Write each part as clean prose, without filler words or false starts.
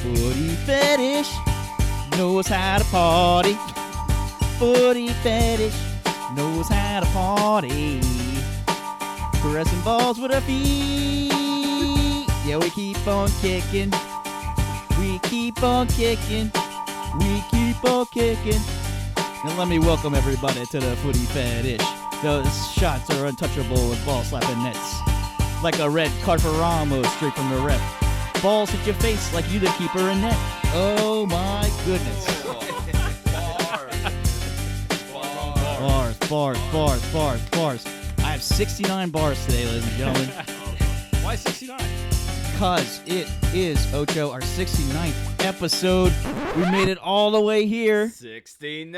Footy Fetish knows how to party. Footy Fetish knows how to party. Pressing balls with our feet. Yeah, we keep on kicking. We keep on kicking. We keep on kicking. And let me welcome everybody to the Footy Fetish. Those shots are untouchable with ball slapping nets. Like a red Carfaramo straight from the rep. Balls hit your face like you the keeper in net. Oh my goodness. Bars. I have 69 bars today, ladies and gentlemen. Why 69? Because it is, Ocho, our 69th episode. We made it all the way here. 69.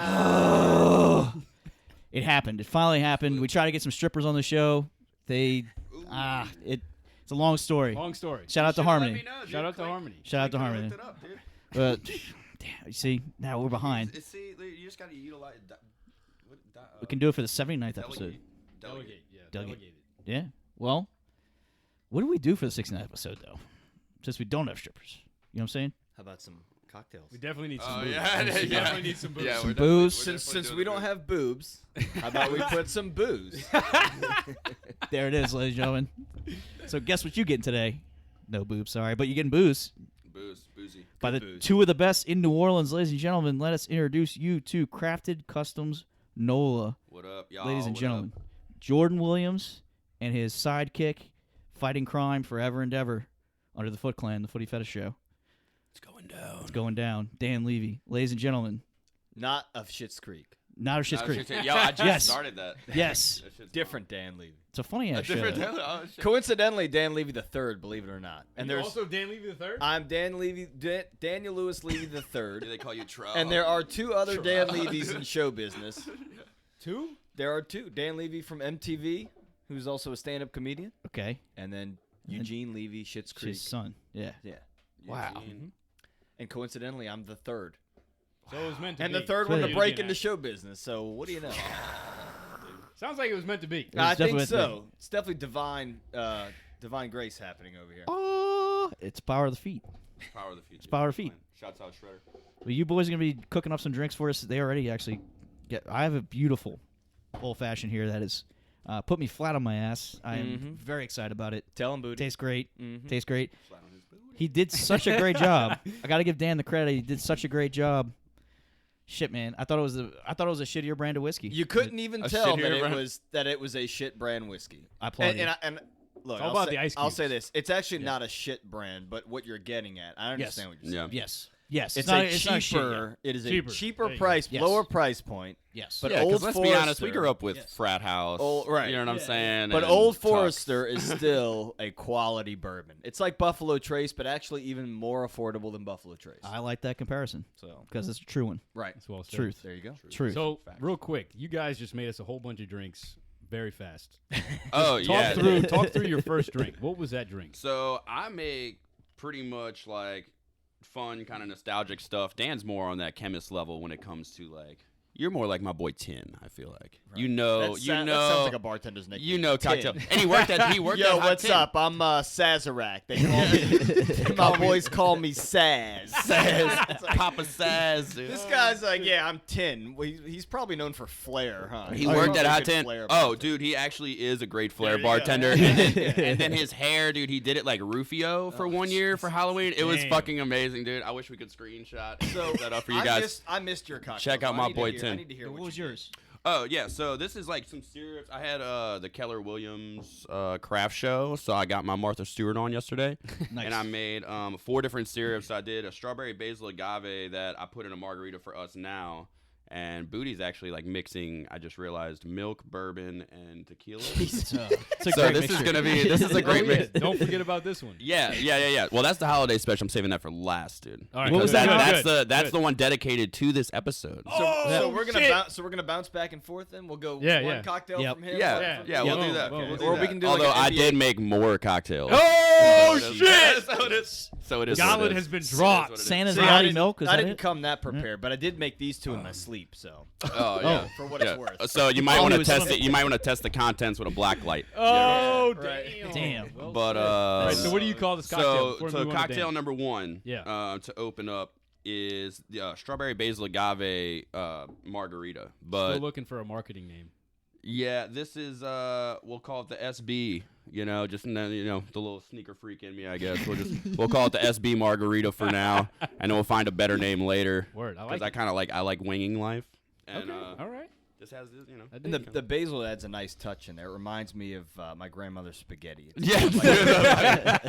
Oh. It happened. It finally happened. We tried to get some strippers on the show. It's a long story. Long story. Shout out to Harmony. Shout out to Harmony. Shout out to Harmony. But damn, you see, now we're behind. See, you just got to utilize. We can do it for the 79th episode. Delegate. Yeah. Delegate. Yeah. Well, what do we do for the 69th episode though? Since we don't have strippers, you know what I'm saying? How about some cocktails? We definitely need some boobs. Yeah, We definitely need some boobs. Yeah, Some booze. Since we don't have boobs, how about we put some booze? There it is, ladies and gentlemen. So guess what you getting today? No boobs, sorry, but you're getting booze. Boozy. By the booze. two of the best in New Orleans, ladies and gentlemen, let us introduce you to Crafted Customs NOLA. What up, y'all? Ladies and What gentlemen, up? Jordan Williams and his sidekick fighting crime forever and ever under the Foot Clan, the Footy Fetish Show. It's going down. It's going down. Dan Levy. Ladies and gentlemen, Not of Schitt's Creek. not of Schitt's Creek. Yo, I just Yes. started that. Yes. That shit's Different Dan Levy. It's a funny ass show. different. Oh, shit. Coincidentally, Dan Levy the third, believe it or not. And You're there's also Dan Levy the third? I'm Dan Levy, Daniel Lewis Levy the Do third, they call you Trout? and there are two other Dan Levys in show business. Two? There are two. Dan Levy from MTV, who's also a stand-up comedian, Okay. and then Eugene Levy, Schitt's It's Creek. his son. Yeah. Yeah. Wow. Eugene. And coincidentally, I'm the third. So it was meant to And be. the third So one to you break get into it. show business. So what do you know? Sounds like it was meant to be. It was I think definitely meant to so. It's definitely divine grace happening over here. Oh, it's power of the feet. Power of the future. It's power of feet. Shouts out Shredder. Well, you boys are going to be cooking up some drinks for us. They already actually I have a beautiful old fashioned here that is put me flat on my ass. I am very excited about it. Tell him, booty. Tastes great. Mhm. Tastes great. Flat on his booty. He did such a great job. I got to give Dan the credit. He did such a great job. Shit, man. I thought it was a shittier brand of whiskey. You couldn't even A tell shittier that it was a shit brand whiskey. I applaud you. And look, It's all I'll about say, the ice I'll say cubes. this: it's actually not a shit brand, but what you're getting at, I understand what you're saying. Yeah. Yes. It's not, a it's not shit yet. cheaper. It is Cheaper. a cheaper There you go. price, Yes. lower price point. Yes. But Yeah, 'cause Old let's be honest, we Forester- grew up with Yes. frat house. Right. You know what I'm saying? But and Old Tux. Forester is still a quality bourbon. It's like Buffalo Trace, but actually even more affordable than Buffalo Trace. I like that comparison So because it's a true one. right, That's well said. Truth. there you go. Truth. So, real quick, you guys just made us a whole bunch of drinks very fast. Oh, yeah. Talk through your first drink. What was that drink? So I make pretty much like fun, kind of nostalgic stuff. Dan's more on that chemist level when it comes to like. You're more like my boy Tin. I feel like you know, That sounds like a bartender's nickname. you know, Tin. cocktail. And he worked at Yo, Hot what's Tin. up? I'm Sazerac. They call me, my boys call me Saz. Saz, Papa Saz, dude. This guy's like, yeah, I'm Tin. Well, he's probably known for flair, huh? He He's worked probably at a Hot good Tin. flair Oh, bartender. dude, he actually is a great flair There you go. bartender. And then his hair, dude, he did it like Rufio for 1 year for Halloween. It was Damn. fucking amazing, dude. I wish we could screenshot So that up for you guys. I missed your cocktail. Check out so my I need to boy hear- Tin. I need to hear What what was you yours? Oh, yeah. So this is like some syrups. I had the Keller Williams craft show. So I got my Martha Stewart on yesterday. Nice. And I made 4 different syrups. I did a strawberry basil agave that I put in a margarita for us now. And Booty's actually like mixing, I just realized, milk, bourbon, and tequila. It's a So great this is mixture. going to be, this is a great Oh, yeah. mix. Don't forget about this one. Yeah. Well, that's the holiday special. I'm saving that for last, dude. All right, What was Because that? that's the one dedicated to this episode. So we're gonna shit. bounce back and forth. Then we'll go Yeah, one yeah. cocktail Yep. from him. Yeah, one yeah, from we'll me. do that. Whoa, We'll whoa. do Or we that. can do Although like I an did NBA. make more cocktails. Oh, shit! So it is. Gauntlet what it has is. been It is dropped. what it is. Santa's See, I naughty didn't, milk. Is I that didn't it? come that prepared, but I did make these two in my sleep. sleep, so Oh yeah. for what it's worth. So you might Oh, want he to was test swimming. it. You might want to test the contents with a black light. Oh, Right. damn. Damn. But All right, so what do you call this cocktail? So, before we so move on to cocktail Dan? number one, Yeah. to open up is the strawberry basil agave margarita. But Still looking for a marketing name. yeah, this is we'll call it the SB. You know, just the little sneaker freak in me, I guess. We'll call it the SB margarita for now, and then we'll find a better name later. Word. I Because like I kind of like winging life. And, Okay. All right. This has this, you know. I And the, dig it. the basil adds a nice touch in there. It reminds me of my grandmother's spaghetti. It's Yeah.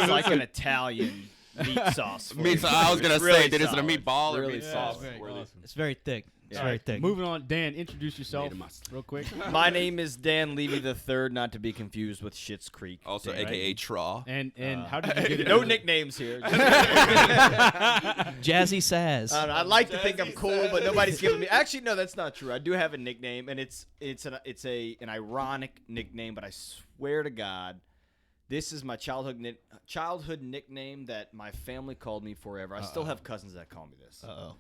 like an Italian meat sauce. for Meat you. sauce. I was gonna It's really say, dude, is it a solid. meatball or Really meat solid. sauce? Very Worthy. awesome. It's very thick. It's Yeah. very thick. Moving on, Dan, introduce yourself Made a must. real quick. My name is Dan Levy III, not to be confused with Schitt's Creek. Also, Dan. AKA Traw. And how did you get it? No nicknames here. Jazzy Saz. I like to think I'm cool, but nobody's giving me. Actually, no, that's not true. I do have a nickname, and it's an ironic nickname. But I swear to God, this is my childhood nickname that my family called me forever. I still have cousins that call me this. Uh-oh.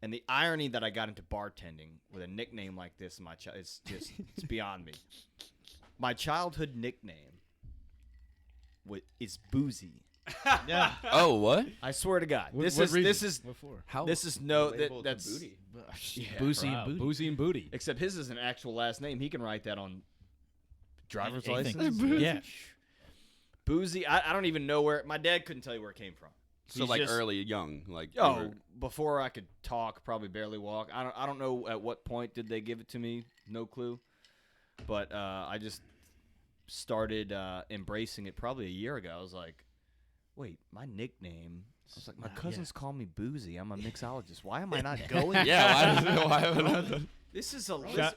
And the irony that I got into bartending with a nickname like this, it's beyond me. My childhood nickname is Boozy. Yeah. Oh, what? I swear to God, What this reason? is What for? How? this is no Labeled that's booty. Boozy Wow, and booty. Boozy and booty. except his is an actual last name. He can write that on driver's Anything. license. Yeah. Boozy. I don't even know where. My dad couldn't tell you where it came from. So He's like just- early, young, like. you Oh, were- before I could talk, probably barely walk. I don't know at what point did they give it to me. No clue. But I just started embracing it probably a year ago. I was like, wait, my nickname. I was like, my cousins call me Boozy. I'm a mixologist. Why am I not going? Yeah. Why? This is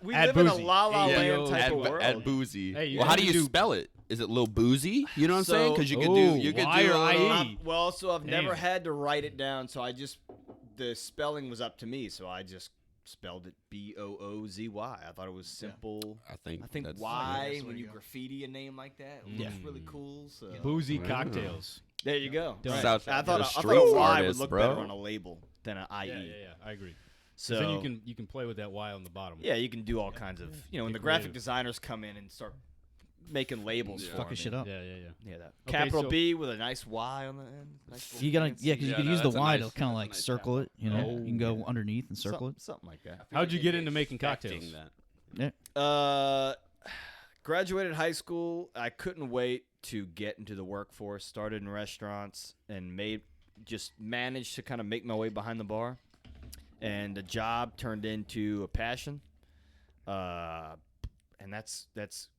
we Add live in a Boozy. la la Yeah. land type At, of world. at boozy. Hey, you well, how do gotta you do- spell it? Is it Lil Boozy? You know what I'm saying? So- Because you could Ooh, do. You could Y do. or a little- IE? Well, so I've never Damn. had to write it down, so the spelling was up to me, so I just spelled it Boozy. I thought it was simple. I think. I think that's- why that's when where you you go. graffiti a name like that, it Yeah. looks really cool. So Boozy Wow. cocktails. there you go. Right. Right. Sounds I like thought a a street Y would artist, look bro. better on a label than an IE. Yeah. I agree. So then you can play with that Y on the bottom. yeah, you can do all kinds of when Get the graphic creative. designers come in and start making labels Yeah. for Fucking me. shit up. Yeah. Yeah, that Okay, capital so- B with a nice Y on the end. Nice little You gotta, fancy- yeah, because you Yeah, could no, use the that's a Y nice- to kind of that's a like nice circle it. You know, you can go underneath and circle it. something like that. How'd you get into making cocktails? Graduated high school. I couldn't wait to get into the workforce. Started in restaurants and managed to kind of make my way behind the bar. And the job turned into a passion. And that's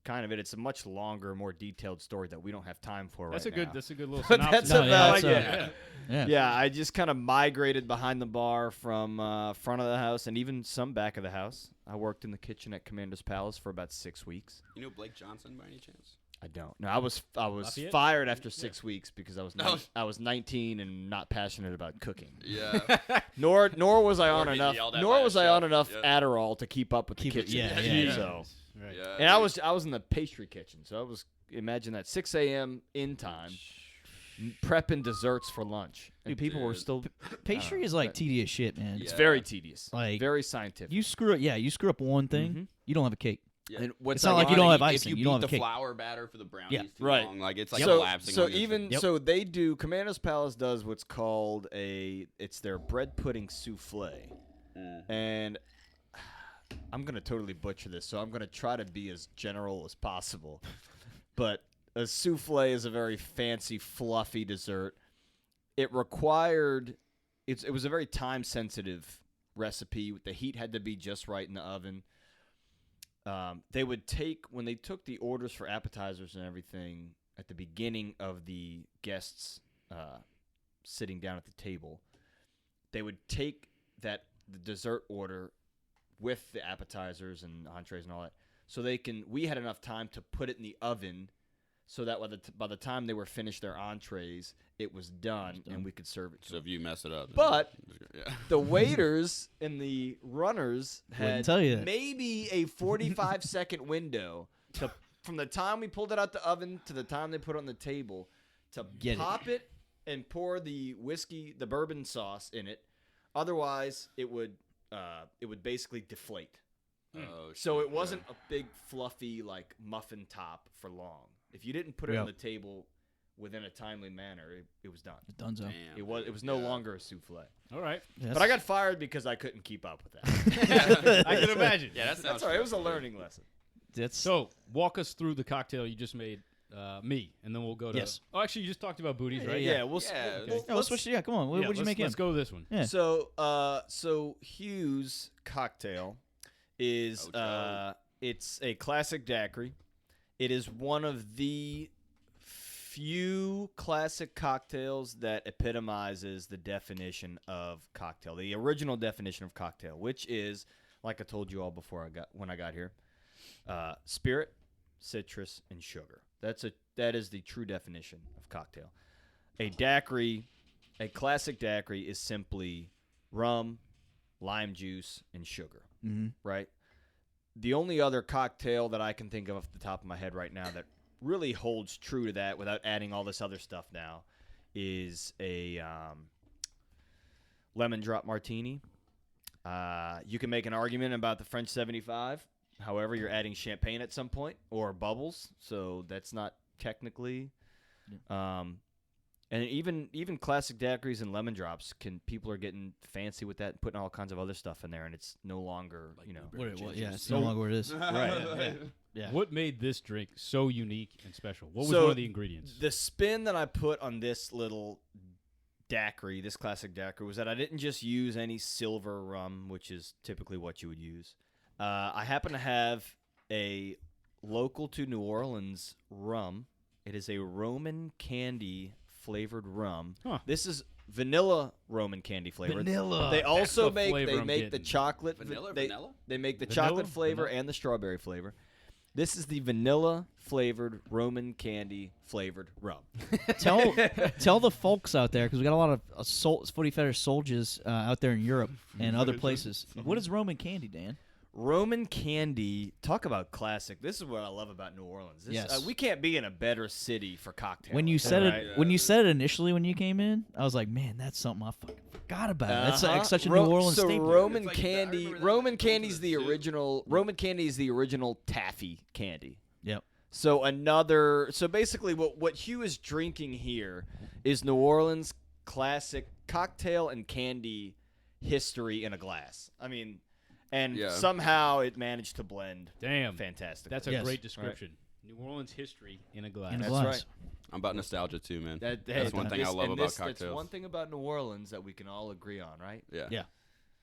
kind of it. It's a much longer, more detailed story that we don't have time for That's right a good. now. That's a good little But synopsis. that's No, yeah, about that's, it. Yeah. Yeah, I just kind of migrated behind the bar from front of the house and even some back of the house. I worked in the kitchen at Commander's Palace for about 6 weeks. You know Blake Johnson by any chance? I don't. No, I was Lafayette? fired after 6 weeks because I was No. I was 19 and not passionate about cooking. Yeah. Nor was I on getting enough. yelled at Nor by was a I on chef. enough Yep. Adderall to keep up with the Keep it- kitchen. yeah. So Right. Yeah. and I was in the pastry kitchen. So I was imagine that 6 a.m. in time, prepping desserts for lunch, and people were Dude. still. Pastry is like tedious shit, man. It's Yeah. very tedious. Like, very scientific. You screw up one thing, Mhm. you don't have a cake. Yeah. And what's It's not like you don't ironic- have If icing. you You don't beat have the cake. flour batter for the brownies Yeah. too Right. long, like it's like so, collapsing. so on your even face. so they do Commander's Palace does what's called it's their bread pudding souffle, and I'm gonna totally butcher this, so I'm gonna try to be as general as possible. But a souffle is a very fancy, fluffy dessert. It was a very time sensitive recipe. The heat had to be just right in the oven. They would when they took the orders for appetizers and everything at the beginning of the guests sitting down at the table, they would take the dessert order with the appetizers and entrees and all that, so we had enough time to put it in the oven, so that by the time they were finished their entrees, it was done and we could serve it to So if you mess it up, then- But yeah. the waiters and the runners Wouldn't had tell you that. maybe a 45-second window from the time we pulled it out the oven to the time they put it on the table to Get it. pop it and pour the bourbon sauce in it. Otherwise, it would it would basically deflate. Oh, So shit, it wasn't a big fluffy like muffin top for long. If you didn't put it Yep. on the table within a timely manner, it was done. Dunzo. Damn, It was no longer a souffle. All right. Yes. But I got fired because I couldn't keep up with that. I can imagine. Yeah, that sounds. That's all right. It was a stressful, dude. learning lesson. That's So walk us through the cocktail you just made, me, and then we'll go to. Yes. Oh, actually, you just talked about booties, right? Yeah, we'll, Yeah, we'll, yeah, let's switch. Yeah, come on. What Yeah, would you let's- make him? Let's go with this one. Yeah. So Hugh's cocktail is Ocho. it's a classic daiquiri. It is one of the few classic cocktails that epitomizes the definition of cocktail, the original definition of cocktail, which is, like I told you all before when I got here, spirit, citrus, and sugar. That is the true definition of cocktail. A daiquiri, a classic daiquiri, is simply rum, lime juice, and sugar. Mm-hmm. Right? The only other cocktail that I can think of off the top of my head right now that really holds true to that without adding all this other stuff now is a lemon drop martini. You can make an argument about the French 75. However, you're adding champagne at some point or bubbles, so that's not technically. And even classic daiquiris and lemon drops people are getting fancy with that and putting all kinds of other stuff in there, and it's no longer Yeah, it's no longer what it is. right. Yeah. What made this drink so unique and special? What was So, one of the ingredients? The spin that I put on this little daiquiri, this classic daiquiri, was that I didn't just use any silver rum, which is typically what you would use. I happen to have a local to New Orleans rum. It is a Roman candy flavored rum. Huh. This is vanilla Roman candy flavored. Vanilla. They also the flavor I'm make the getting. chocolate Vanilla, they, vanilla? They make the Vanilla? chocolate flavor Vanilla? and the strawberry flavor. This is the vanilla flavored Roman candy flavored rum. Tell the folks out there, because we got a lot of Footy Fetish soldiers out there in Europe and other places. What is Roman candy, Dan? Roman candy, talk about classic. This is what I love about New Orleans. Yes. We can't be in a better city for cocktails. When you said right? it, when you said it initially when you came in, I was like, man, that's something I fucking forgot about. That's like such a New Orleans so staple. Roman It's like, I candy, remember that, Roman like, candy going is to the the zoo. original. Roman candy is the original taffy candy. Yep. So basically what Hugh is drinking here is New Orleans classic cocktail and candy history in a glass. I mean, and Yeah. somehow it managed to blend Damn. fantastic. That's a Yes. great description. New Orleans history in a glass. In a That's glass. right. I'm about nostalgia too, man. That's one thing I love about cocktails. That's one thing about New Orleans that we can all agree on, right? Yeah. Yeah.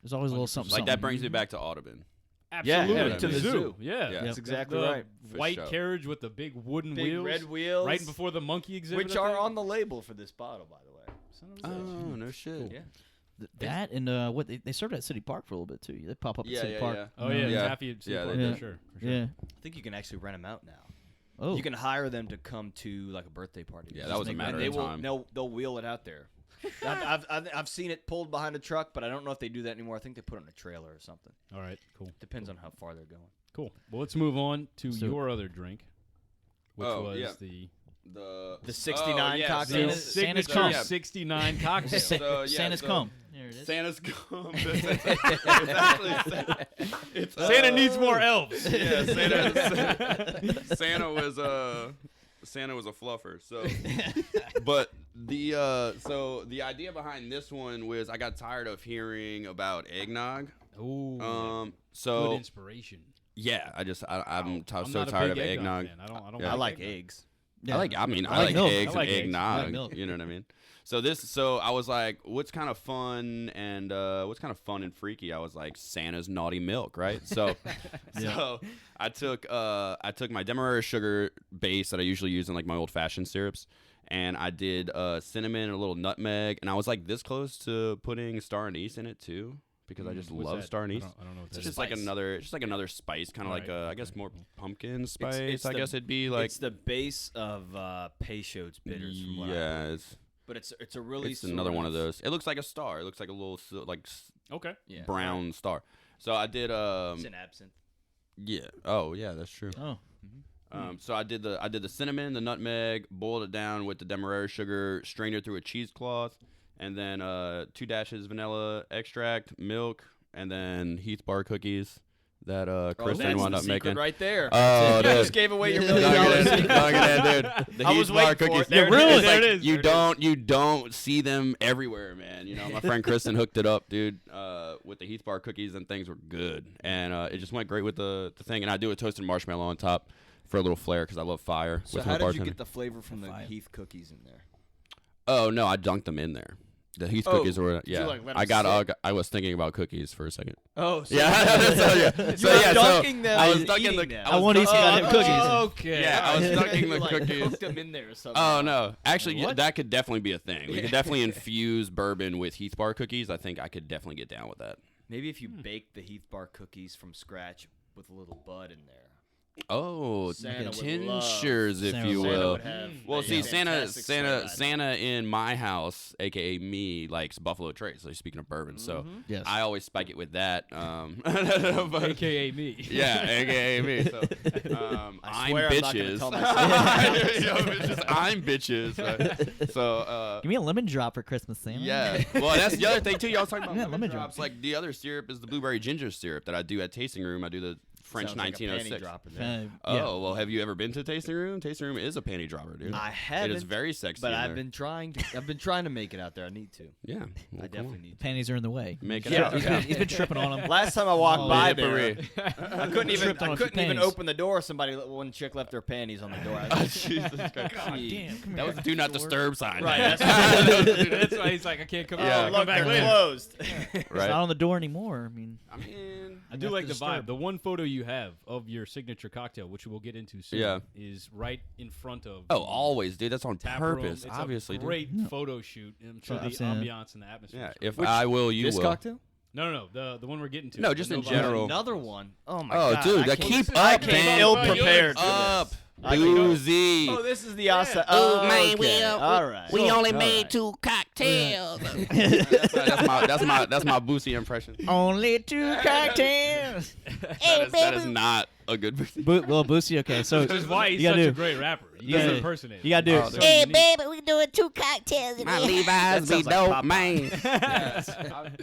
There's always a little something. Like something. that brings me back to Audubon. Absolutely. Yeah, to the zoo. Yeah. Yeah. That's exactly The right. For white sure. carriage with the big wooden Big wheels. red wheels, Right before the monkey exhibit. which are on the label for this bottle, by the way. Son of a bitch. Oh no shit. Yeah. That and what they served at City Park for a little bit too. They pop up Yeah, at City yeah, Park. yeah. Oh yeah, Yeah. Taffy and Yeah, Seaport, they for do. sure. For sure. Yeah. I think you can actually rent them out now. Oh. You can hire them to come to like a birthday party. Yeah, that was a matter and they of time. They'll wheel it out there. I've seen it pulled behind a truck, but I don't know if they do that anymore. I think they put it on a trailer or something. All right. Cool. Depends on how far they're going. Cool. Well, let's move on to So- your other drink, which Oh, was yeah. The 69 cocktail. the Santa's signature cum. 69 cocktail. So, yeah, Santa's so- cum. There it is. Santa's cum. It's actually it's Santa needs more elves. Yeah, Santa was a fluffer. So, but the idea behind this one was I got tired of hearing about eggnog. Ooh. So good inspiration. yeah, I'm I'm so not a tired of big eggnog. fan. I don't. Yeah. I like eggnog. eggs. Yeah. I like milk. eggs I like and eggs. I like eggnog. milk. You know what I mean? So I was like, what's kind of fun and freaky? I was like, Santa's naughty milk, right? So so I took my demerara sugar base that I usually use in like my old fashioned syrups, and I did cinnamon and a little nutmeg, and I was like this close to putting star anise in it too. Because I just What's love that? star anise. I don't know what It's that just is. like another spice, kind of like Alright. I guess more pumpkin spice. it's I the- guess it'd be like it's the base of Peychaud's bitters. From what I yeah, heard. it's But it's a really another one of those. It looks like a star. It looks like a little Okay. Yeah. brown star. So I did It's an absinthe. yeah. Oh yeah, that's true. Oh. So I did the cinnamon, the nutmeg, boiled it down with the demerara sugar, strained it through a cheesecloth, and then 2 dashes vanilla extract, milk, and then Heath bar cookies that Kristen that's wound the up secret making. right there. Oh, You dude. just gave away your $1 Dunk million it in, secret. dunk it in, dude. The I Heath was bar waiting for cookies. it. There it really? is. There it is. You don't see them everywhere, man. You know, my friend Kristen hooked it up, dude, with the Heath bar cookies, and things were good, and it just went great with the thing. And I do a toasted marshmallow on top for a little flair because I love fire. So with how my did you bartender. get the flavor from the Heath cookies in there? Oh no, I dunked them in there. The Heath Oh, cookies were you, yeah. like, let I 'em got sit? I was thinking about cookies for a second. Oh, so Yeah, so yeah, you were dunking them I was and dunking eating the. them. I want to eat some goddamn cookies. Okay. Yeah, I was You dunking the like cookies. cooked them in there or something. Oh no, actually, What? that could definitely be a thing. We could definitely infuse bourbon with Heath bar cookies. I think I could definitely get down with that. Maybe if you bake the Heath bar cookies from scratch with a little bud in there. Oh, Santa would tinctures, if Santa you would Santa will. would have Well, a see, fantastic sleigh ride. Santa in my house, aka me, likes Buffalo Trace. So speaking of bourbon, so Yes. I always spike it with that. But- AKA me. yeah, aka me. So I'm swear I'm not gonna bitches. tell myself. You know, it's just, I'm bitches. Right? So Give me a lemon drop for Christmas, Santa. yeah. Well, that's the other thing too. Y'all was talking about Yeah, lemon lemon drops. drops. Like the other syrup is the blueberry ginger syrup that I do at tasting room. I do the French Sounds like a panty 1906. drop in there. Oh, Yeah. well, have you ever been to tasting room? Tasting room is a panty dropper, dude. I It haven't. is very sexy. But in I've there. been trying to. I've been trying to make it out there. I need to. Yeah. Well, I come definitely on. need to. Panties are in the way. Make it Yeah. out. He's been tripping on them. Last time I walked Oh, by yeah, there, Paris. I couldn't even. Tripped on I a few couldn't even panties. open the door. One chick left her panties on the door. I Oh, was like, Jesus Christ. "Jeez." Come That was the do not disturb sign. Right. man. That's why he's like, I can't come, Yeah. come Look, back they're later. closed. It's Right. not on the door anymore. I mean, I mean, I do have like to the vibe. disturb. The one photo you have of your signature cocktail, which we'll get into soon, Yeah. is right in front of oh, the always, dude. That's on tap room. purpose, It's obviously, a dude. great photo shoot. I'm sure So the I've seen it. ambiance and the atmosphere. Yeah. is great. If I will, you This will. cocktail? No, the one we're getting to. No, the just in Nova general. Another one. Oh my Oh, god. dude, I that can't- keep I up, came man. ill prepared for Up, this. boozy. Oh, this is the Asa. Oh, Oh, man, okay. All right. We only All made right. 2 cocktails. That's my Boosie impression. only 2 cocktails. Hey, That is baby. not a good Boosie. Well, Boosie. Okay, so Which is why he's you such gotta a do. great rapper. He You doesn't gotta- impersonate. You gotta do. Oh, So- Hey, unique. baby, we doing 2 cocktails in My here. Levi's That be sounds like dope, Popeye. man.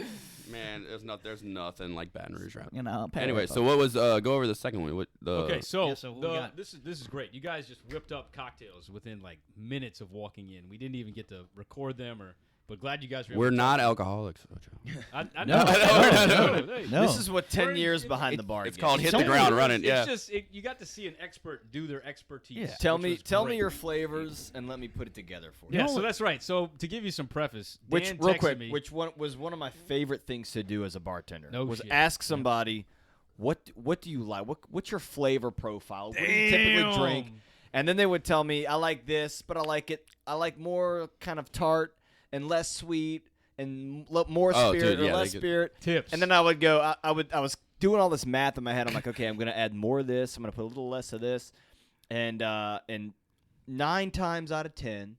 Man, there's nothing like Baton Rouge rap. You know. Anyway, so what was go over the second one? What the Okay, so, Yeah, so what we got? this is great. You guys just whipped up cocktails within like minutes of walking in. We didn't even get to record them, but glad you guys were. able we're to not talk. alcoholics. Ocho. I No. know. No. This is what 10 We're- years behind the bar. It's gets. called hit the only- ground running. It's Yeah. just you got to see an expert do their expertise. Yeah. Tell which me, was tell me great. your flavors and let me put it together for you. Yeah, so that's right. So to give you some preface, Which Dan real texted quick, me. which one was one of my favorite things to do as a bartender? No was shit. ask somebody, what do you like? What's your flavor profile? What do you typically drink? And then they would tell me, I like this, but I like more kind of tart and less sweet and more Oh, spirit dude, or yeah, less they could- spirit. Tips. And then I would go, I was doing all this math in my head. I'm like, okay, I'm gonna add more of this. I'm gonna put a little less of this, and 9 times out of 10,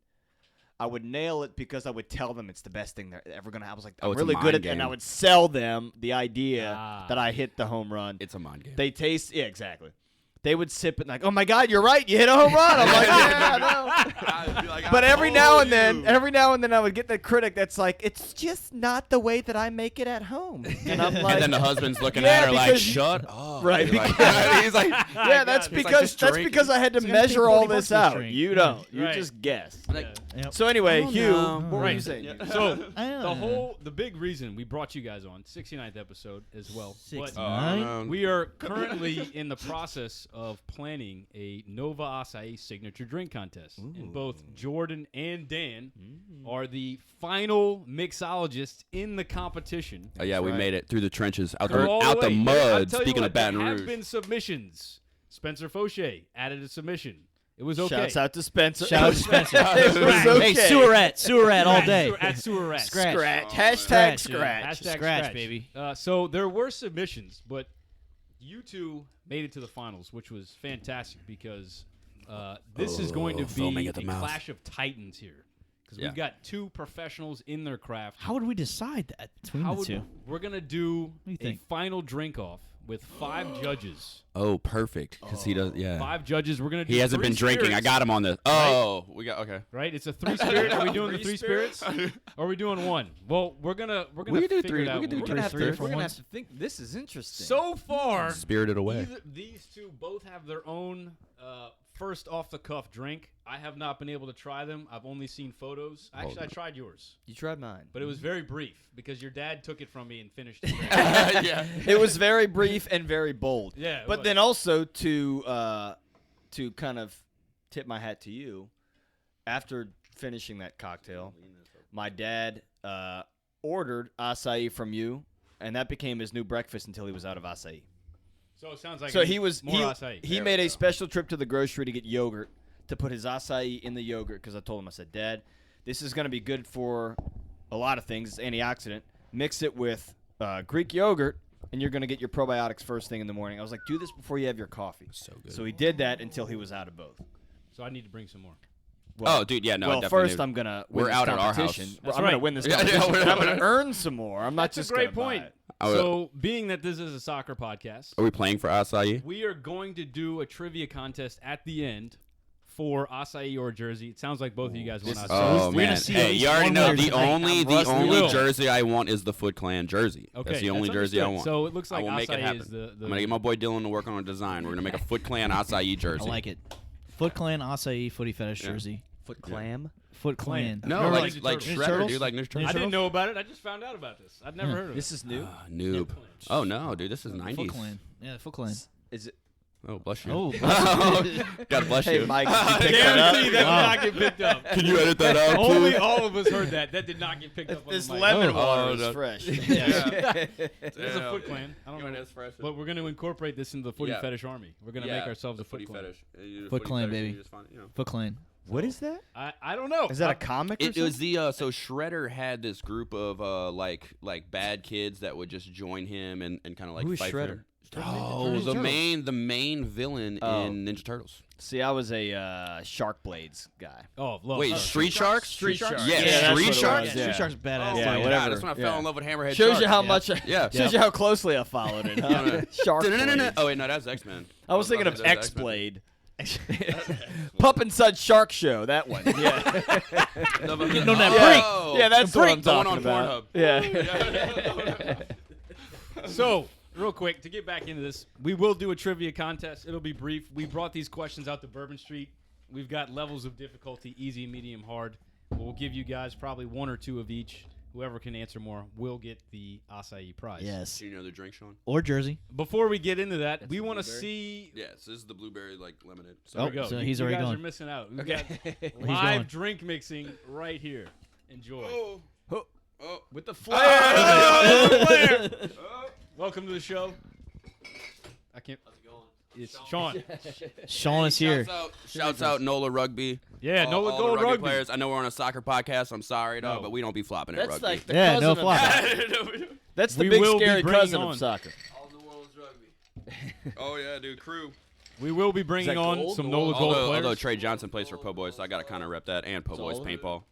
I would nail it because I would tell them it's the best thing they're ever gonna have. I was like, Oh, I'm it's a really good mind at it, and I game. would sell them the idea Ah. that I hit the home run. It's a mind game. They taste, yeah, exactly. They would sip it and like, oh my God, you're right, you hit a home run. I'm like, yeah, I know. But every now and then, I would get the critic that's like, it's just not the way that I make it at home. And I'm like, and then the husband's looking Yeah, at her like, because- "Shut up!" Right, You're like- because- he's like, yeah, that's He's like, because just that's drink because I had to It's gonna measure take all 40 this bucks to out. drink. You don't. You Right. just guess. Yep. So anyway, Oh, Hugh, no. what were you Right. saying? Yeah. Hugh? So I don't the know. the big reason we brought you guys on 69th episode as well. But 69? we are currently in the process of planning a Nova Acai signature drink contest, and both Jordan and Dan are the final mixologists in the competition. Oh, yeah, we made it through the trenches, out Through all the way. I'll mud. tell you Speaking what, of Baton there Rouge, have been submissions. Spencer Fauché added a submission. It was okay. Shouts out to Spencer. Shout out to Spencer. It was okay. Hey, sewerette all day. At Sewer Rat. Scratch. Scratch. Oh, Hashtag Scratch, dude. scratch. Hashtag Scratch, baby. So there were submissions, but you two made it to the finals, which was fantastic because this is going to foaming be at the a mouth. clash of titans here. Because Yeah. we've got 2 professionals in their craft. How would we decide that between How the would two? we're gonna do do you a think? final drink off with 5 judges. Oh, perfect. Because he does. Yeah. 5 judges. We're gonna do. He hasn't 3 been drinking. I spirits, got him on this. Oh, we got okay. Right, it's a 3 spirit. Are we doing the 3 spirits? Or are we doing 1? Well, we're gonna We can do figure 3. it out. We can do We're 3 gonna have spirits. We're gonna have to think. This is interesting. So far, Spirited away. these two both have their own first off the cuff drink. I have not been able to try them. I've only seen photos. Actually, I tried yours, you tried mine, but it was very brief because your dad took it from me and finished it. Yeah. it was very brief and very bold. Yeah, it but was. then also to kind of tip my hat to you, after finishing that cocktail, my dad ordered acai from you, and that became his new breakfast until he was out of acai. So it sounds like So he more acai. he made a special trip to the grocery to get yogurt to put his acai in the yogurt because I told him, I said, Dad, this is going to be good for a lot of things. It's antioxidant. Mix it with Greek yogurt, and you're going to get your probiotics first thing in the morning. I was like, do this before you have your coffee. So good. So he did that until he was out of both. So I need to bring some more. Well, Oh, dude, yeah, no. well, definitely. first I'm going to win We're this out at our competition. house. Well, That's I'm going to right. win this Yeah, yeah, competition. we're- I'm going to earn some more. I'm not That's just a great gonna buy point. it. So being that this is a soccer podcast, Are we playing for acai? we are going to do a trivia contest at the end for acai or jersey. It sounds like both of you guys want acai. Oh we're gonna man! see at Hey, least you already one know winner the tonight. only I'm rusty. We will. jersey I want is the Foot Clan jersey. Okay, That's the only jersey I understood. want. So it looks like I will make it acai happen. is the I'm gonna get my boy Dylan to work on a design. We're gonna make a Foot Clan acai I jersey. like it. Foot Clan acai footy fetish Yeah. jersey. Foot clam? Foot Clan. Clan. No, Remember like Ninja like Turtles? Ninja Shredder, Turtles? dude. Like Ninja Ninja Turtles. I didn't know about it. I just found out about this. I'd never heard of it. This is new? Noob. Oh no, dude, this is Foot 90s. Clan. Yeah, Foot Clan. Is it? Oh, bless you. Oh, God bless Hey, you. Mike, did you pick that up? Guarantee that did not get picked up. Can you edit that out, Only please? all of us heard that. That did not get picked up on This the mic. lemon Oh, water is no. fresh. It's a Foot Clan. I don't know. fresh. But we're going to incorporate this into the Footy Yeah. Fetish Army. We're going to make ourselves a Footy Foot Clan. fetish. You do the Foot footy Clan, fetish and baby. you just find it, you know. Foot Clan. What is that? I don't know. Is that a comic or It was something? the so Shredder had this group of like bad kids that would just join him and kind of like Who is fight for Shredder? him. Oh, the main villain Oh. in Ninja Turtles. See, I was a Shark Blades guy. Oh, love Wait, Shark. Street Sharks? Street Sharks. Yeah, that's Street what it Sharks? was, Yeah, yeah. Street Sharks badass. Oh Yeah, my whatever. God, that's when I fell in love with Hammerhead Shows Sharks. you how much. Yeah. Shows you how closely I followed it. Huh? Shark Blades. Oh wait, no, that's X-Men. I was thinking of That's X-Men. X-Blade. Pup and Sud Shark Show. That one. Yeah. Getting on that Oh. Yeah, that's what I'm The one talking on about. Pornhub. Yeah. So, real quick, to get back into this, we will do a trivia contest. It'll be brief. We brought these questions out to Bourbon Street. We've got levels of difficulty, easy, medium, hard. We'll give you guys probably 1 or 2 of each. Whoever can answer more will get the acai prize. Yes. Do you know the drink, Sean? Or jersey. Before we get into that, we want to blueberry? see. Yes, this is the blueberry like lemonade. There we Oh, go. so You- he's you already guys going. are missing out. We've Okay. got going. live drink mixing right here. Enjoy. Oh. Oh. Oh. With the Flair. flair. Welcome to the show. I can't. It's Sean. Sean is here. Shouts out NOLA Rugby. Yeah, all, Nola all Gold the rugby Rugby. players. I know we're on a soccer podcast. I'm sorry, dog, No. but we don't be flopping at That's rugby. like the Yeah, cousin no of flop. soccer. That's the We big will be scary bringing cousin on- of soccer. All New Orleans rugby. Oh yeah, dude, crew. We will be bringing that on gold? some Nola Gold players. Although Trey Johnson plays for Po Boys, so I gotta kind of rep that and Po Boys all of it? paintball.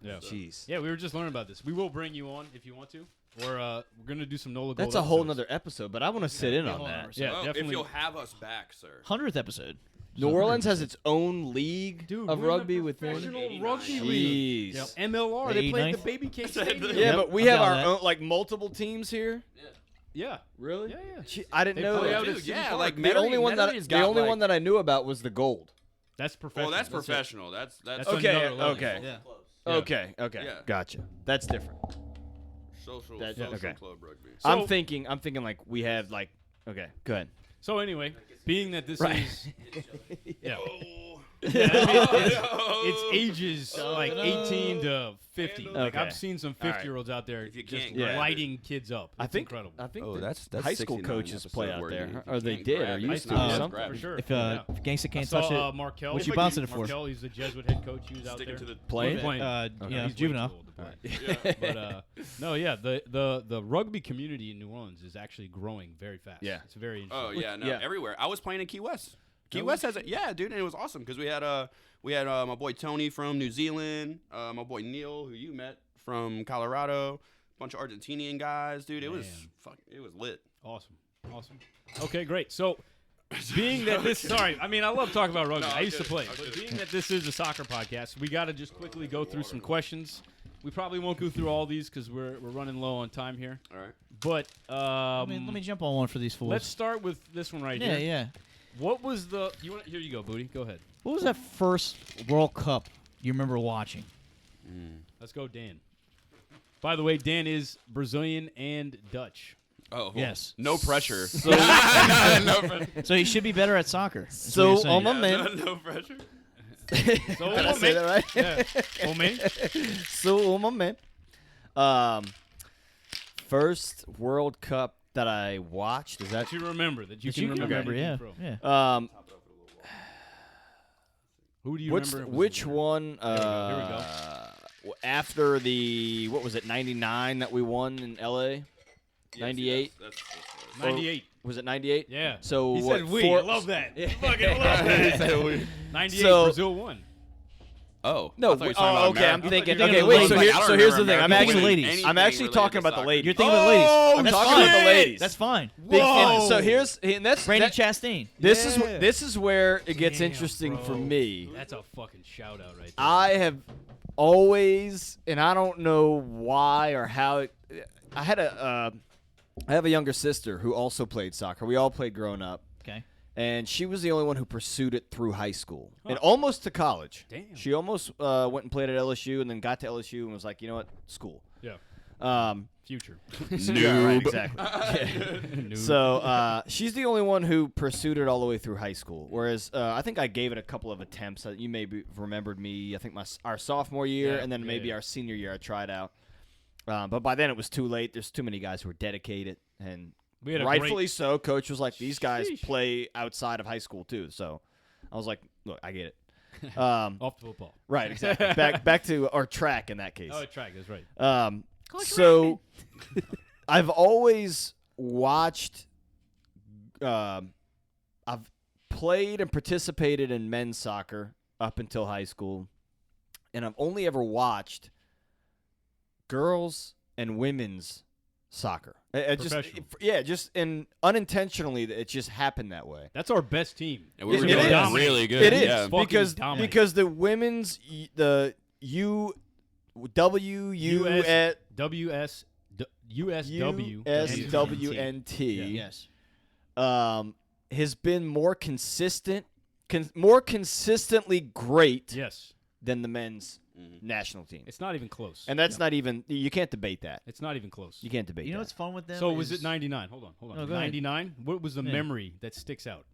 Yeah. Jeez. Yeah, we were just learning about this. We will bring you on if you want to. We're gonna do some Nola Gold. That's a whole episodes. nother episode, but I want to sit in on whole that. nother Yeah, Well, if definitely. you'll have us back, sir. 100th episode. New Orleans has its own league Dude, of we're in the rugby within. professional rugby league. Jeez. Yep. MLR. They play at the 89th? Baby Cake Stadium. Yeah, Yep, but we I'm have down our with that. own, like multiple teams here. Yeah. Really? Yeah, yeah. Gee, I didn't They know play that. out at Dude, City yeah, Park. like The only one that Metaire's the got, only like- one that I knew about was the gold. That's professional. Well, that's it. professional. That's That's Okay, another level. okay. Yeah. Yeah. Okay, Yeah. gotcha. That's different. social okay. club rugby. So- I'm thinking like we have like. Okay, go ahead. So anyway, being that this Right. is yeah, Oh. yeah, I mean, it's ages like 18 to 50. Like Okay. I've seen some All right. 50-year-olds out there If you just can't grab lighting kids up. It's I think incredible. I think Oh, the that's high school 69 coaches play episode out where there, you or they can't did, grab or it. used to, High or school, something. for sure. If yeah. Gangsta I can't saw touch it, Markel. what you bouncing it for? Markel, he's the Jesuit head coach. He was out Sticking there. to the Playing? Playing. you know, He's way juvenile. too old to play. But no, the rugby community in New Orleans is actually growing very fast. Yeah. It's very Oh interesting. yeah, no, Yeah. everywhere. I was playing in Key West. Key Oh, West has it, yeah, dude, and it was awesome because we had my boy Tony from New Zealand, my boy Neil, who you met from Colorado, bunch of Argentinian guys, dude. It was Man. it was lit. Awesome. Okay, great. So, being that this, sorry, I mean, I love talking about rugby. No, I used to I'm play. kidding. But being that this is a soccer podcast, we got to just quickly go through some questions. We probably won't go through all these because we're running low on time here. All right. But Let me jump on one for these fools. let's start with this one right yeah, here. yeah. What was the? Here you go, Booty. Go ahead. What was that first World Cup you remember watching? Let's go, Dan. By the way, Dan is Brazilian and Dutch. Oh, Yes. No pressure. So, no pressure. so he should be better at soccer. That's what So you're saying. on my man, No pressure. So, did I say that right? Yeah. Oh, man. So on my man. First World Cup that I watched is that That you remember. That you That can you can remember. remember, yeah. anything from. Yeah. Who do you What's remember? which one? Here we go. After the what was it? 99 that we won in LA. 98. That's 98. Was it 98? Yeah. So he what? said we. four- I love that. Fucking love that. 98. So- Brazil won. Oh. No, I thought you were talking about okay. I'm America. thinking. You're Okay, thinking wait. of So, the here, I don't so here's the remember thing. I'm America actually, winning ladies. I'm anything actually related talking to about the soccer. ladies. You're thinking about ladies. I'm That's talking fine. about the ladies. That's fine. Big- and Whoa. so here's and that's Brandy that- Chastain. This Yeah. is this is where it gets Damn, interesting for bro. me. That's a fucking shout out right there. I have always, and I don't know why or how. I have a younger sister who also played soccer. We all played growing up, Okay. and she was the only one who pursued it through high school and almost to college. Damn. She almost went and played at LSU, and then got to LSU and was like, you know what, school. Yeah. Yeah, Future. right, exactly. Noob. So she's the only one who pursued it all the way through high school. Whereas I think I gave it a couple of attempts. You maybe remembered me. I think our sophomore year, Yeah, and then yeah, maybe yeah. our senior year I tried out. But by then it was too late. There's too many guys who were dedicated, and We had a rightfully so. Coach was like, these guys Sheesh. play outside of high school too. So I was like, look, I get it. Off the football. Right, exactly. back to our track in that case. Oh, track. That's right. So I've always watched. I've played and participated in men's soccer up until high school, and I've only ever watched girls and women's soccer. It just, Professional. just and unintentionally, it just happened that way. That's our best team. And we were It doing is. really good. It is Yeah. Fucking because dominant. the women's the USWNT Yes. Has been more consistent, more consistently great Yes. than the men's national team. It's not even close. And that's not even, you can't debate that. It's not even close. You can't debate You know that. what's fun with them? So was is- it 99? Hold on. No, go ahead. 99? What was the Yeah. memory that sticks out?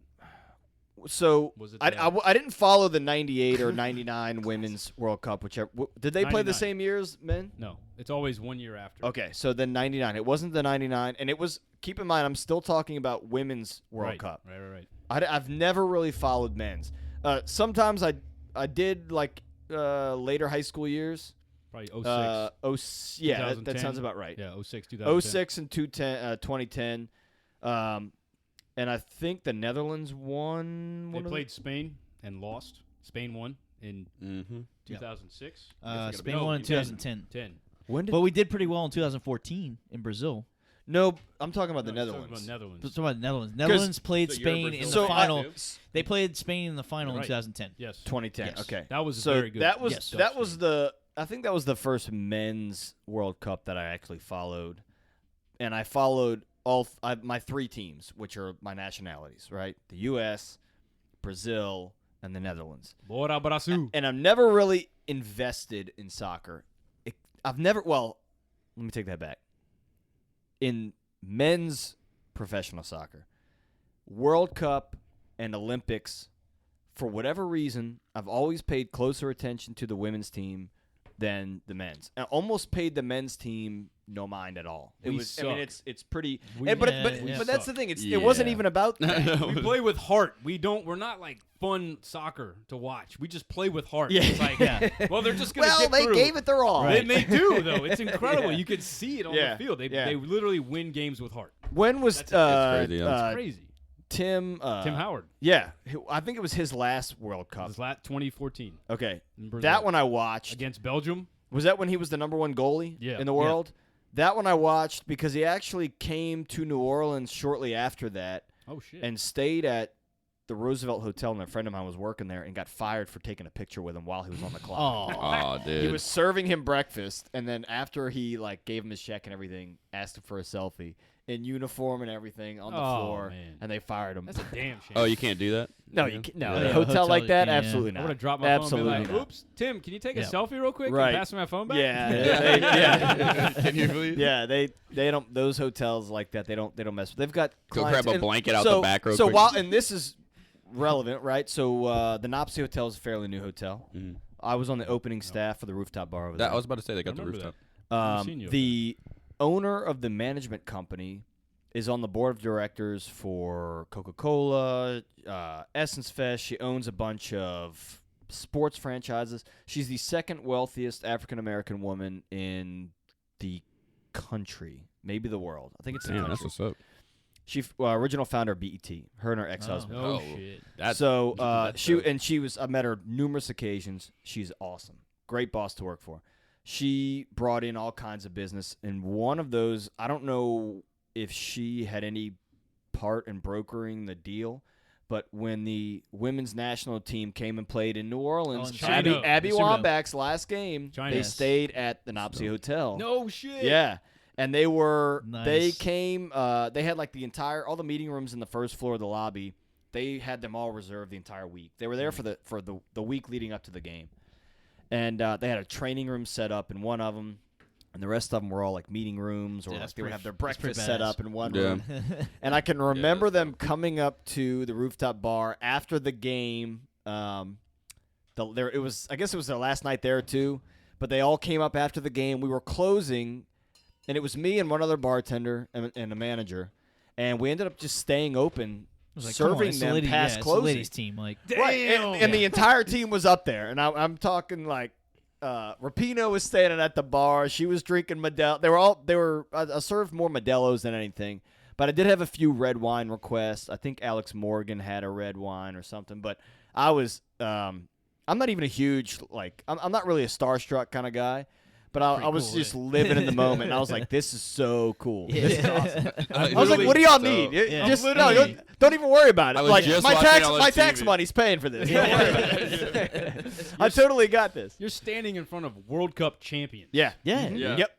So Was it I didn't follow the 98 or 99 Women's World Cup, whichever. Did they play the 99. same years, men? No. It's always 1 year after. Okay, so then 99. It wasn't the 99, and it was, keep in mind, I'm still talking about Women's World Right. Cup. Right. I've never really followed men's. Sometimes I did like later high school years. Probably 06. Yeah, that 2010. sounds about right. Yeah, 06, 2010. 06 and 2010. And I think the Netherlands won. They one of played Spain and lost. Spain won in 2006. Spain No, won in 10. 2010. 10. When did? But we did pretty well in 2014 in Brazil. No, I'm talking about the No, he's talking Netherlands. about Netherlands. Let's talk about the Netherlands. Netherlands played so you're Spain in Brazil the So, final. They played Spain in the final in Right. 2010. Yes. 2010. Yes. Okay, That was so very good. that was Yes. that was the. I think that was the first men's World Cup that I actually followed, and I followed my 3 teams, which are my nationalities, right? The U.S., Brazil, and the Netherlands. Bora Brasil. And I'm never really invested in soccer. I've never. Well, let me take that back. In men's professional soccer, World Cup and Olympics, for whatever reason, I've always paid closer attention to the women's team than the men's. I almost paid the men's team no mind at all. It We was. I mean, suck. it's pretty. We- but Yeah. that's the suck. thing. It Yeah. wasn't even about that. We play with heart. We're not like fun soccer to watch. We just play with heart. Yeah. It's like, well, they're just gonna Well, get they through. gave it their all. They do though. It's incredible. Yeah. You can see it on Yeah. the field. They Yeah. they literally win games with heart. When was That's crazy, yeah. It's crazy. Tim? Tim Howard. Yeah, I think it was his last World Cup. This last 2014 Okay, in Brazil. that one I watched. against Belgium. Was that when he was the #1 goalie Yeah. in the Yeah. world? That one I watched because he actually came to New Orleans shortly after that Oh shit. and stayed at the Roosevelt Hotel, and a friend of mine was working there and got fired for taking a picture with him while he was on the clock. Oh, dude. He was serving him breakfast, and then after he gave him his check and everything, asked him for a selfie in uniform and everything on the floor, man. and they fired him. That's a damn shame. Oh, you can't do that? No, you can't, no, Yeah. a hotel like that, Yeah. absolutely I not. would have dropped my Absolutely phone and been like, not. "Oops, Tim, can you take a Yeah. selfie real quick Right. and pass me my phone back?" Yeah, Can you believe? yeah, they don't, those hotels like that, they don't mess with. They've got Go clients, grab a and blanket out so, the back real so quick. while, and this is relevant, right? So the Nopsey Hotel is a fairly new hotel. Mhm. I was on the opening staff for the rooftop bar over That, I there. was about to say they got the remember rooftop. I've seen you over The owner of the management company is on the board of directors for Coca-Cola, Essence Fest. She owns a bunch of sports franchises. She's the second wealthiest African-American woman in the country, maybe the world. I think it's the Damn, that's country. what's up. She original founder of BET, her and her ex-husband. Oh, Oh. shit. That's So that's dope. I met her numerous occasions. She's awesome, great boss to work for. She brought in all kinds of business, and one of those, I don't know if she had any part in brokering the deal, but when the women's national team came and played in New Orleans, in China. Abby Super Bowl. Wambach's last game, China. they Yes. stayed at the Nopsey Hotel. No shit. Yeah. And they Nice. came, they had like all the meeting rooms in the first floor of the lobby. They had them all reserved the entire week. They were there for the week leading up to the game. And they had a training room set up in one of them. And the rest of them were all like meeting rooms, or Yeah, like that's they would pretty- have their that's pretty breakfast set badass. up in one Yeah. room. And I can remember that's them coming up to the rooftop bar after the game. I guess it was their last night there too. But they all came up after the game. We were closing, and it was me and one other bartender and a manager, and we ended up just staying open, I was like, come on, serving it's the them lady- past it's the closing. ladies team, like Right, and the entire team was up there, and I'm talking like Rapino was standing at the bar. She was drinking Modelo. I served more Modelos than anything, but I did have a few red wine requests. I think Alex Morgan had a red wine or something, but I was I'm not even a huge I'm not really a starstruck kind of guy. But I was cool, just yeah. living in the moment, and I was like, "This is so cool." This is awesome. I was like, Literally, "What do y'all so- need? Yeah. Just Literally. don't even worry about it. I was Like just my watching tax all my on tax TV. money's paying for this. Don't worry about it. I totally got this. You're standing in front of World Cup champions. Yeah. yeah, Yeah. Yep.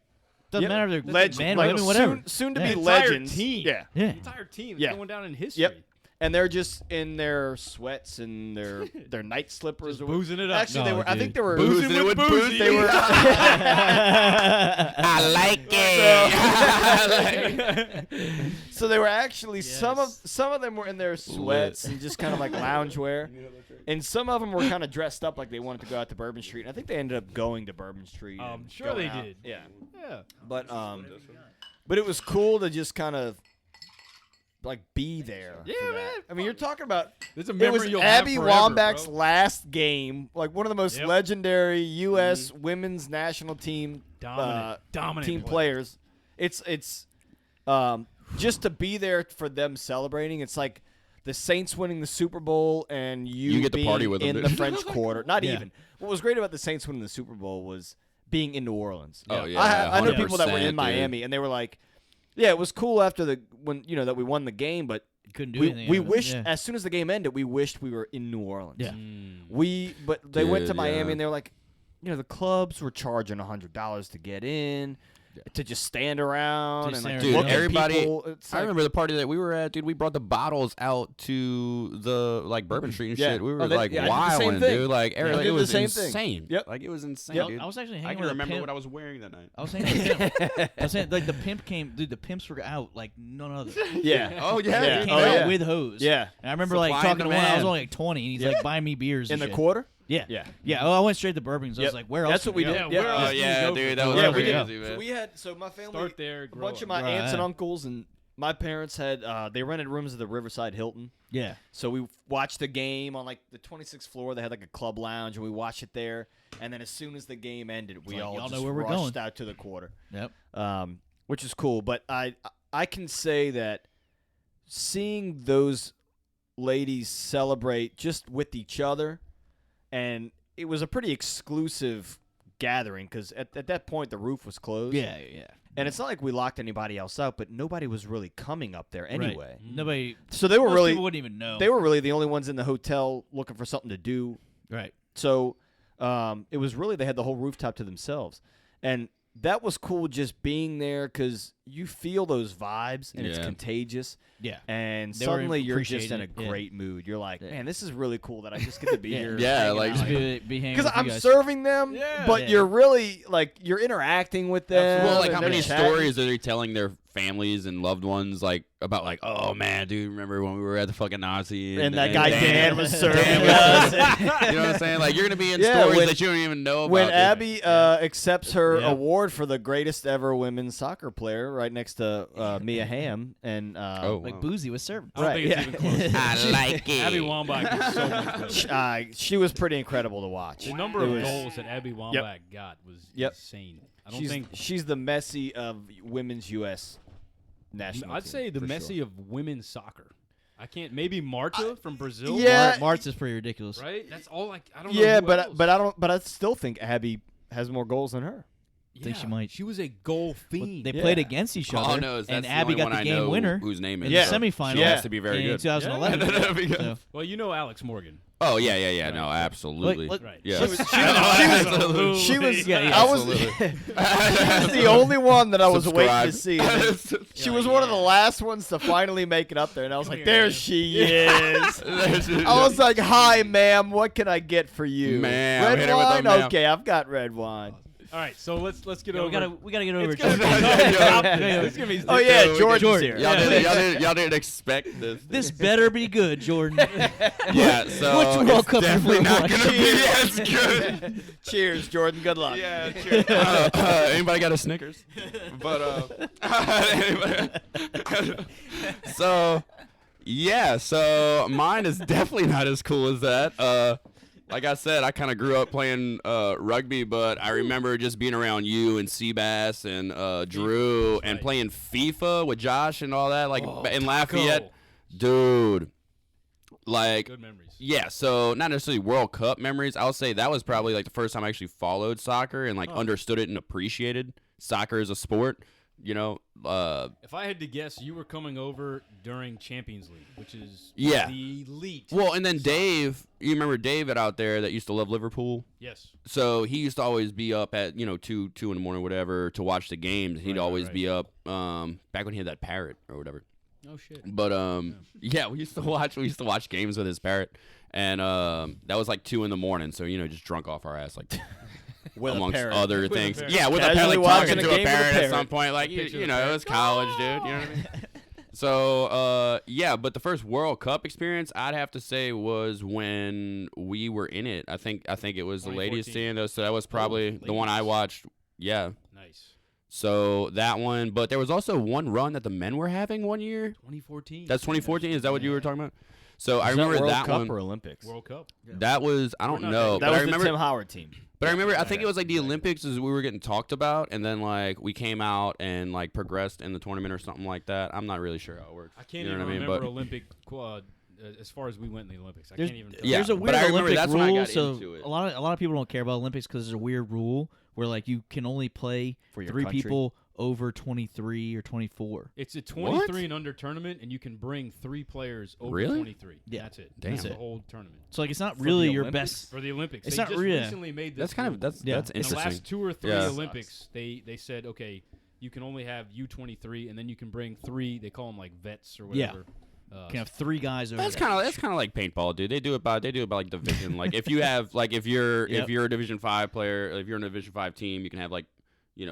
doesn't Yep. matter if they're Legend, man, like, women, whatever. Soon to Yeah. be The entire legends. team. Yeah. The Yeah, entire team is Yeah. going down in history. Yep. And they're just in their sweats and their night slippers. Just boozing it up. Actually, they No, were. I dude. think they were. Boozing it with boozy. They were. I like it. So they were actually Yes. some of them were in their sweats and just kind of like loungewear, and some of them were kind of dressed up like they wanted to go out to Bourbon Street. And I think they ended up going to Bourbon Street. and Sure going they out. did. Yeah, Yeah. but it was cool to just kind of like be there. Yeah, for that. man. I mean, you're talking about It's a it memory was you'll Abby have forever, Wambach's bro. last game, like one of the most Yep. legendary U.S. women's national team Dominant team player. players. It's just to be there for them celebrating. It's like the Saints winning the Super Bowl and you get to being party with them, in dude. the French Quarter. Not Yeah. even. What was great about the Saints winning the Super Bowl was being in New Orleans. Oh, yeah, I know people that were 100%, in Miami and they were like, "Yeah, it was cool after that we won the game, but." couldn't do We anything. wished Yeah. as soon as the game ended, we wished we were in New Orleans. Yeah. But they went to Dude, Miami yeah. and they were like, the clubs were charging $100 to get in, to just stand around Just and like stand look around. at Everybody- people. It's I like- remember the party that we were at, dude. We brought the bottles out to the Bourbon Street and Yeah. shit. We were Oh, they- like yeah, I did the same wilding, thing. dude. Like, I like did it the was same thing. insane. Yep. Like it was insane, Yep. dude. I was actually I hanging can with remember a what pimp. I was wearing that night. I was hanging with a pimp. I was saying, like the pimp came, dude. The pimps were out like none other. yeah. Oh They yeah, Yeah. dude. came Oh, out yeah. with hose. Yeah. And I remember like Supply and talking to one. I was demand. only like 20, and he's Yeah. like buying me beers In and the shit. quarter? Yeah, Yeah. yeah. Oh, I went straight to Bourbon's. I Yep. was like, where else? That's what we can did. Yeah, Yeah. where else Oh do you yeah, go dude. for That was Yeah, we crazy, did. man. So we had my family, Start there, a grow bunch up. of my Right. aunts and uncles, and my parents had they rented rooms at the Riverside Hilton. Yeah. So we watched the game on like the 26th floor. They had like a club lounge, and we watched it there. And then as soon as the game ended, we like, all y'all just know where we're rushed going. out to the quarter, Yep. which is cool. But I can say that seeing those ladies celebrate just with each other, and it was a pretty exclusive gathering because at that point the roof was closed. Yeah, yeah. And it's not like we locked anybody else out, but nobody was really coming up there anyway. Nobody. So they were Most really people wouldn't even know. they were really the only ones in the hotel looking for something to do. right. So it was really they had the whole rooftop to themselves, and that was cool just being there because you feel those vibes and it's Yeah. contagious. Yeah. And They were suddenly you're just in a appreciating it, yeah. great mood. You're like, man, this is really cool that I just get to be here. Yeah, hanging like- out." Just be hanging Because with you I'm guys. serving them, but Yeah. you're really like you're interacting with them. Well, like and how they're many chatting. stories are they telling their families and loved ones like about like, oh man, dude, remember when we were at the fucking Nazi And that guy Dan was serving Dan us. you know what I'm saying? Like you're gonna be in Yeah, stories when- that you don't even know about. When dude. Abby accepts her Yeah. award for the greatest ever women's soccer player, right next to Mia Hamm, and Oh, Like wow. Boozy was served. I don't Right, think it's yeah. even close. I like it. Abby Wambach is so much better. she was pretty incredible to watch. The number It of was- goals that Abby Wambach got was Yep. insane. I don't she's, think. she's the Messi of women's U.S. national I'd team, say the for Messi sure. of women's soccer. I can't. Maybe Marta from Brazil. yeah. Martz is pretty ridiculous. Right. That's all. Like I don't know. Yeah, who but else. but I don't. But I still think Abby has more goals than her. think she might. She was a goal fiend. They Yeah. played against each other, All I know is and that's Abby the only got one the I game know winner whose name is. in Yeah. the semifinal. She has to be very in good. 2011. Yeah. Because- So, well, you know Alex Morgan. Oh yeah. No, absolutely. Look, Right. Yeah. She was. Absolutely. She was. Yeah, I was. absolutely. she was the only one that I was waiting to see. Subscribe. And then she was one of the last ones to finally make it up there, and I was like, "There she is." I was like, "Hi, ma'am. What can I get for you? Ma'am, Red hit her with the wine? ma'am. Okay, I've got red wine." All right, so let's get yeah, over. we gotta get over It's it. gonna be Yeah. It's gonna be. Oh yeah, we Jordan's Jordan. here. Y'all didn't expect this. This better be good, Jordan. Yeah, so Which World it's Cup definitely you not watched? gonna be as good. Cheers, Jordan. Good luck. Yeah, cheers. Anybody got a Snickers? But anyway. So yeah, so mine is definitely not as cool as that. Like I said, I kind of grew up playing rugby, but I remember just being around you and Seabass and Drew and playing FIFA with Josh and all that, like in Lafayette. Dude, like, Good memories. yeah, so not necessarily World Cup memories. I'll say that was probably like the first time I actually followed soccer and like understood it and appreciated soccer as a sport. You know, If I had to guess, you were coming over during Champions League, which is Yeah. the elite. well, and then Dave, you remember David out there that used to love Liverpool? Yes. So he used to always be up at 2 in the morning, whatever, to watch the games. He'd Right, always right. be up. Back when he had that parrot or whatever. Oh shit. But yeah, we used to watch games with his parrot, and that was like 2 in the morning. So just drunk off our ass, like With a amongst parrot. other With a things. parrot. Yeah, with a Casually parrot, like, watching talking a to game a with a parrot at parrot. some point. Like Picture it the parrot. was college, dude. You know what I mean? So yeah, but the first World Cup experience I'd have to say was when we were in it. I think it was the ladies 2014. team. So that was probably the one I ladies. watched. Yeah. Nice. So that one, but there was also one run that the men were having one year. 2014. That's 2014. Is that what you were talking about? So I Is that remember World that Cup one. or Olympics? World Cup. That was I don't not know, that- That but was I remember. the Tim Howard team. But I remember, I think it was like the Olympics is we were getting talked about, and then like we came out and like progressed in the tournament or something like that. I'm not really sure how it worked. I can't You know even what I mean? remember But- Olympic as far as we went in the Olympics. I There's- can't even. Yeah, There's a but weird I remember Olympic that's when I rule, got so into it. a lot of people don't care about Olympics because there's a weird rule where like you can only play For your 3 country. people over 23 or 24. It's a 23 and under tournament, and you can bring 3 players over Really? 23. Yeah. That's it. Damn. That's the That's it. whole tournament So like it's not For really the your Olympics? best. for the Olympics. It's They not just real. recently made this. That's kind of rule. Yeah. that's In the interesting. last 2 or 3 Yeah. Olympics, they said, okay, you can only have U23, and then you can bring 3. They call them like vets or Yeah. whatever. You can have 3 guys over. That's there. kind of like paintball, dude. They do it by like division. Like if you have like if you're Yep. a Division 5 player, if you're in a Division 5 team, you can have like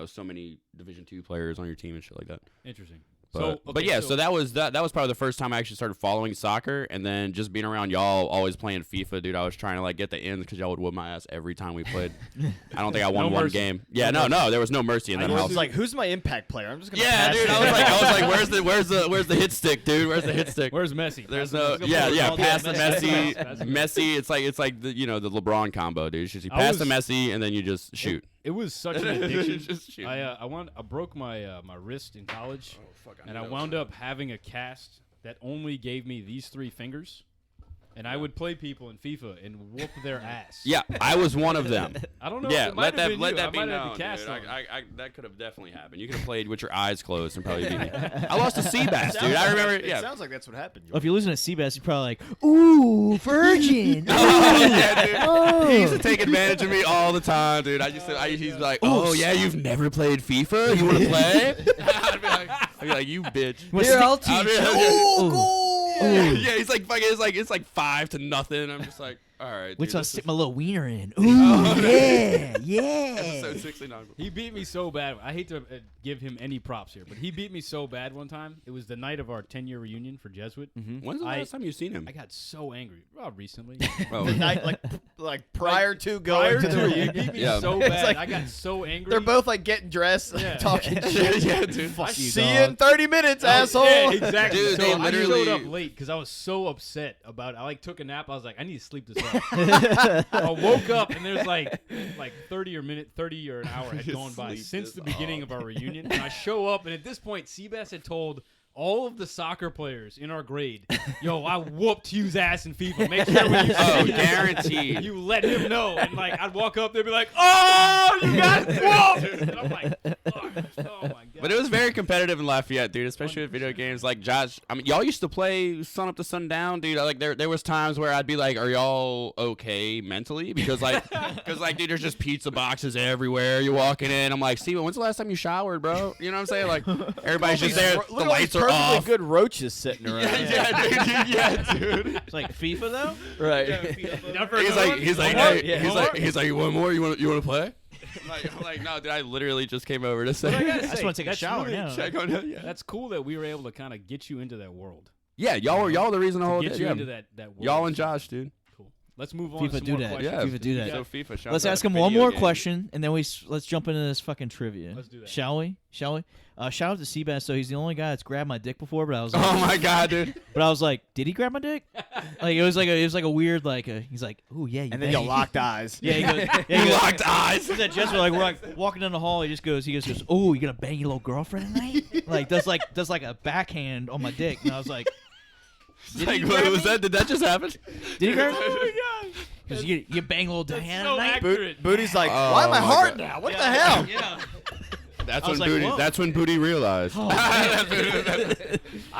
so many Division 2 players on your team and shit like that. Interesting. But, so, but yeah, so that was probably the first time I actually started following soccer, and then just being around y'all, always playing FIFA, dude. I was trying to like get the ends because y'all would whoop my ass every time we played. I don't think I won No one mercy. game. Yeah, no, there was no mercy in that I was house. like, "Who's my impact player?" I'm just gonna. Yeah, pass dude. it. I was like, where's the hit stick, dude? Where's the hit stick? where's Messi? There's Pass no, Messi. yeah. Pass the Messi, Pass the Messi. It's like the the LeBron combo, dude. It's just you I pass the was- Messi and then you just shoot. It was such an addiction. Just shoot. I broke my my wrist in college, and I wound up having a cast that only gave me these 3 fingers. and I would play people in FIFA and whoop their ass. Yeah, I was one of them. I don't know. Yeah, it might let have that been you. I be might have known, the cast dude. on. That could have definitely happened. You could have played with your eyes closed and probably beat me. I lost to Seabass, dude. I remember. It Yeah. sounds like that's what happened. Well, if you're losing to Seabass, you're probably like, ooh, virgin. Oh, yeah, dude. Oh. He used to take advantage of me all the time, dude. He's like, oh yeah, you've never played FIFA? You want to play? I'd be like, you bitch. Here, I'll teach I'd be you. like, Ooh. yeah, he's like, fucking, it's like 5-0. I'm just like, all right. Wait Dude, till I this stick is- my little wiener in. Ooh, yeah, yeah. Episode 69. He beat me so bad. I hate to give him any props here, but he beat me so bad one time. It was the night of our 10-year reunion for Jesuit. When's the last time you seen him? I got so angry. Recently. Oh. The night, like prior to going Prior to the to it, he reunion. beat me Yeah. so It's bad. like- I got so angry. They're both like getting dressed, Yeah. talking shit. yeah, dude. Fuck you, See you dog. in 30 minutes, asshole. Yeah, exactly. Dude, so they I showed literally- up late because I was so upset about. I took a nap. I was like, I need to sleep this off. I woke up and there's like 30 or an hour had gone by Sleep since this the beginning of our reunion. And I show up, and at this point, Seabass had told all of the soccer players in our grade, yo, I whooped Hugh's ass in FIFA. Make sure when you Oh, see him, guaranteed. you let him know. And like, I'd walk up, they'd be like, oh, you got whooped. And I'm like, fuck. Oh my god. But it was very competitive in Lafayette, dude, especially with video games. Like, Josh, I mean, y'all used to play sun up to sundown, dude. Like, there was times where I'd be like, are y'all okay mentally? Because, like, dude, there's just pizza boxes everywhere. You're walking in. I'm like, Steven, when's the last time you showered, bro? You know what I'm saying? Like, everybody's just there. Look The at all lights these are perfectly off. good roaches sitting around. Yeah, dude. It's like FIFA, though? Right. He's like, you want more? You want to play? I'm like, no, dude, I literally just came over to say. I gotta I just say, want to take a that's shower really- now. Check on it. Yeah. That's cool that we were able to kind of get you into that world. Yeah, y'all the reason the whole Get day. you Yeah. into that world. Y'all and Josh, dude. Cool. Let's move on FIFA to some do more that. questions. Yeah, FIFA do that. So FIFA. shout Let's out ask to him one video more games. question, and then let's jump into this fucking trivia. Let's do that. Shall we? Shout out to Seabass. So he's the only guy that's grabbed my dick before, but I was like, Oh my god, dude. but I was like, did he grab my dick? Like it was like a weird he's like, ooh yeah, you And then bang. you locked eyes. Yeah, he goes, yeah, he goes, Locked eyes. He's at Jessica, like we're like walking down the hall. He just goes, oh, you gonna bang your little girlfriend tonight? like does like a backhand on my dick, and I was like, did Like, he what grab was me? that? Did that just happen? Did he grab me? Oh my god. Because you bang little Diana so tonight. accurate. Booty's like, Oh why am I my hard God. now? What the hell? Yeah. That's I when was like, Booty. whoa. That's when Booty realized. I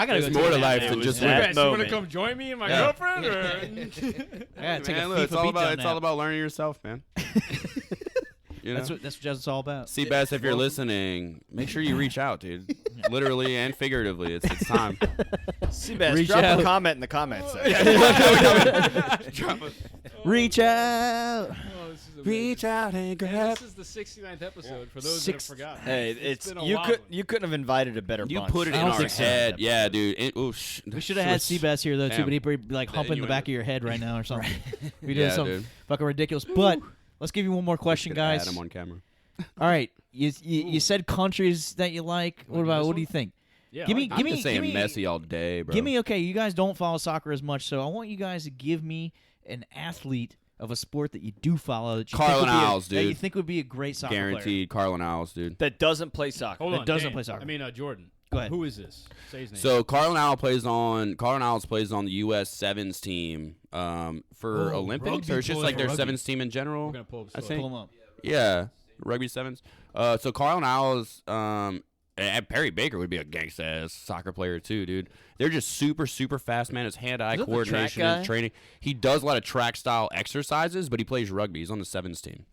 gotta There's go more take to a nap life now. than It just was Hey, that Bass, you want to moment. come join me and my Yeah. girlfriend? Or? I gotta take Man, a look, it's FIFA all beat about down it's nap. all about learning yourself, man. You know? That's what it's all about. Seabass, if you're listening, make sure you reach out, dude. Literally and figuratively, it's time. Seabass, Reach drop out. a comment in the comments section. Reach out. Oh, this is amazing. Reach out and And grab. this is the 69th episode for those that have forgotten. Hey, It's been a you wild one. couldn't have invited a better You bunch. put it I in don't our think so. head. Yeah, dude. We should have had Seabass here though too, Damn. but he'd be like humping the you back went- of your head right now or something. We doing Yeah, something dude. fucking ridiculous. But let's give you one more question, guys. Adam on camera. All right, you said countries that you like. What do about this what do one? you think? Yeah, Give I me- like I'm give just me- saying give me- messy all day, bro. Give me okay. You guys don't follow soccer as much, so I want you guys to give me an athlete of a sport that you do follow that you think Carlin would be a- Owls, that you dude. think would be a great soccer player. Guaranteed Carlin Owls, dude. that doesn't play soccer. Hold that on, doesn't Dan. play soccer. I mean, Jordan. Go ahead. Who is this? Say his name. So Carlin Owls plays on the U.S. Sevens team for Oh, Olympics, rugby or it's just boys like their for rugby. sevens team in general. We're gonna pull up. I the think- Pull them up. Yeah, rugby sevens. So Carlin Owls, and Perry Baker would be a gangsta ass soccer player too, dude. They're just super, super fast, man. His hand-eye Is that the coordination track and guy? training. He does a lot of track style exercises, but he plays rugby. He's on the sevens team.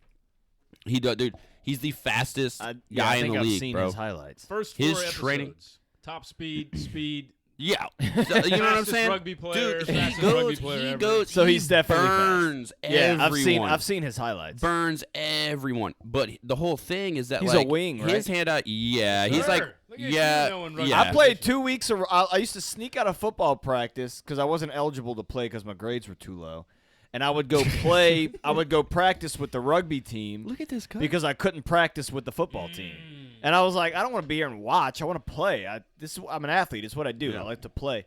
He does, dude. He's the fastest I guy think in the I've league, seen bro. his highlights. First his 4 episodes. training- Top speed. Yeah, So, you know what I'm Fastest saying? rugby player, Dude, fastest rugby player he ever. goes. So he he's definitely fast. burns Yeah, everyone. I've seen his highlights. Burns everyone. But the whole thing is that He's like a wing, right? his hand-eye. Yeah, he's Sure. like Look at you yeah, knowing rugby. yeah. I played 2 weeks. I used to sneak out of football practice because I wasn't eligible to play because my grades were too low, and I would go play. I would go practice with the rugby team Look at this guy. because I couldn't practice with the football team. And I was like, I don't want to be here and watch. I want to play. I'm an athlete. It's what I do. Yeah. I like to play.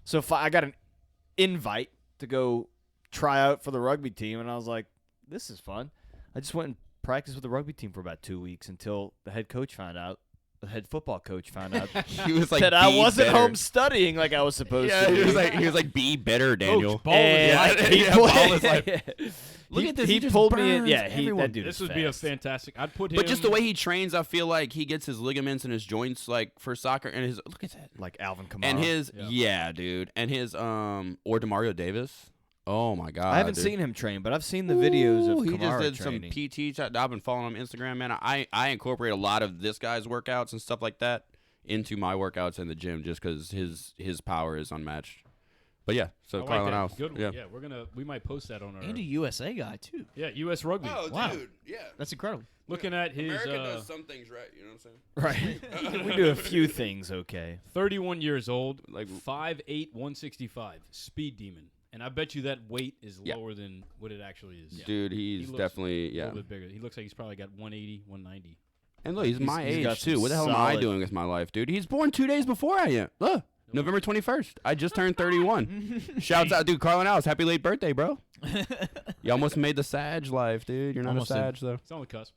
So I got an invite to go try out for the rugby team, and I was like, this is fun. I just went and practiced with the rugby team for about 2 weeks until the head coach found out the head football coach found out He was like, that I "Be wasn't better." home studying like I was supposed Yeah, to. he was like, "Be better, Daniel." Ball is And life. he Yeah, pulled- ball is life. Look at this, He he just pulled me in. burns Yeah, everyone. that dude This is would be a fast. fantastic. I'd put him. But just the way he trains, I feel like he gets his ligaments and his joints like for soccer, and his look at that, like Alvin Kamara. and his Yeah. yeah, dude, and his or Demario Davis. Oh my god, I haven't dude. seen him train, but I've seen the videos of Ooh, he Kamara just did training. some PT. I've been following him on Instagram, man. I incorporate a lot of this guy's workouts and stuff like that into my workouts in the gym just because his power is unmatched. But yeah, so I like Carlin that. House. Good one. Yeah. Yeah, we might post that on our. And a USA guy too. Yeah, U.S. Rugby. Oh, Wow. dude, yeah. That's incredible. Looking at his America does some things right. You know what I'm saying? Right. We do a few things okay. 31 years old, Like- 5'8", 165, speed demon. And I bet you that weight is Yeah. lower than what it actually is. Dude, he's He looks definitely A yeah. little bit bigger. He looks like he's probably got 180, 190. And look, he's my he's got age some too. What the hell am I solid- doing with my life, dude? He's born 2 days before I am. Look, November 21st. I just turned 31. Shouts out, dude. Carlin House, happy late birthday, bro. You almost made the Sag life, dude. You're not Almost a Sag though. It's on the cusp.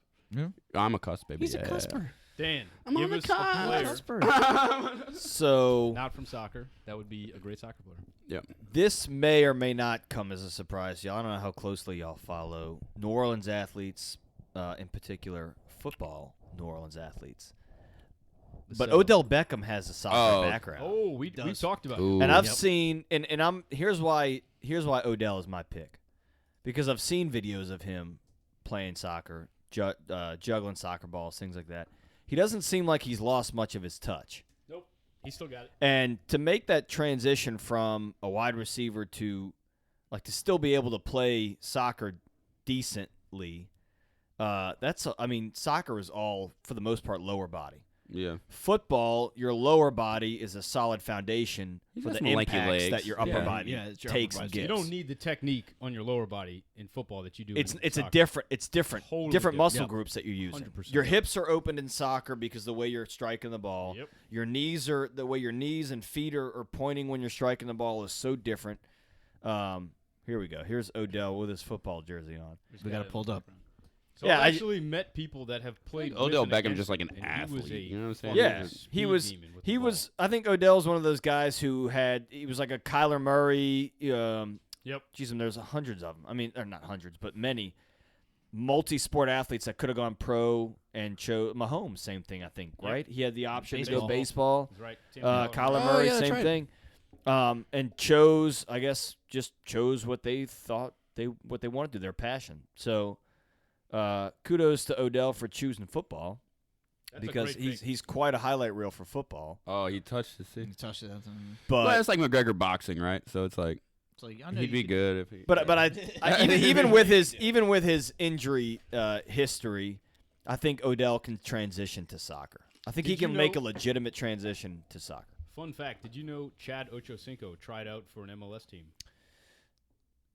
I'm a cuss, baby. He's a cusper. Dan, I'm give on us the a player So not from soccer. That would be a great soccer player. Yep. this may or may not come as a surprise to y'all. I don't know how closely y'all follow New Orleans athletes, in particular football New Orleans athletes. But Odell Beckham has a soccer Oh. background. Oh, we talked about it. Ooh. And I've Yep. seen and I'm here's why Odell is my pick. Because I've seen videos of him playing soccer, juggling soccer balls, things like that. He doesn't seem like he's lost much of his touch. Nope. He still got it. And to make that transition from a wide receiver to to still be able to play soccer decently, soccer is all for the most part lower body. Yeah. Football, your lower body is a solid foundation He's for got the some lanky impacts legs. that your upper Yeah. body Yeah, it's your takes upper and body. gives. You don't need the technique on your lower body in football that you do. It's in it's soccer. a different different Totally different different. muscle Yep. groups that you're using. 100%. Your hips are opened in soccer because the way you're striking the ball. Yep. Your knees are the way your knees and feet are pointing when you're striking the ball is so different. Here we go. Here's Odell with his football jersey on. He's We got it it. pulled up. So Yeah, I've I- actually met people that have played. Odell with and Beckham's just against like an him, and he was athlete, a you know what I'm saying? fucking Yeah, speed he was. demon with He the ball. was. I think Odell's one of those guys who he was like a Kyler Murray. Yep. Geez, and there's hundreds of them. I mean, or not hundreds, but many multi-sport athletes that could have gone pro and chose Mahomes. Same thing, I think. Yep. Right? He had the option to Baseball. go baseball. He's right. Kyler Oh, Murray, yeah, that's same right. thing. And chose, I guess, just chose what they thought what they wanted to, their passion. So, kudos to Odell for choosing football That's a because great pick. he's quite a highlight reel for football. Oh, he touched the You seat. touched it. But Well, it's like McGregor boxing, right? So it's like It's like, I know he'd you be could- good if he. But I even with his injury history, I think Odell can transition to soccer. I think he Did you can make a know- legitimate transition to soccer. Fun fact: did you know Chad Ocho tried out for an MLS team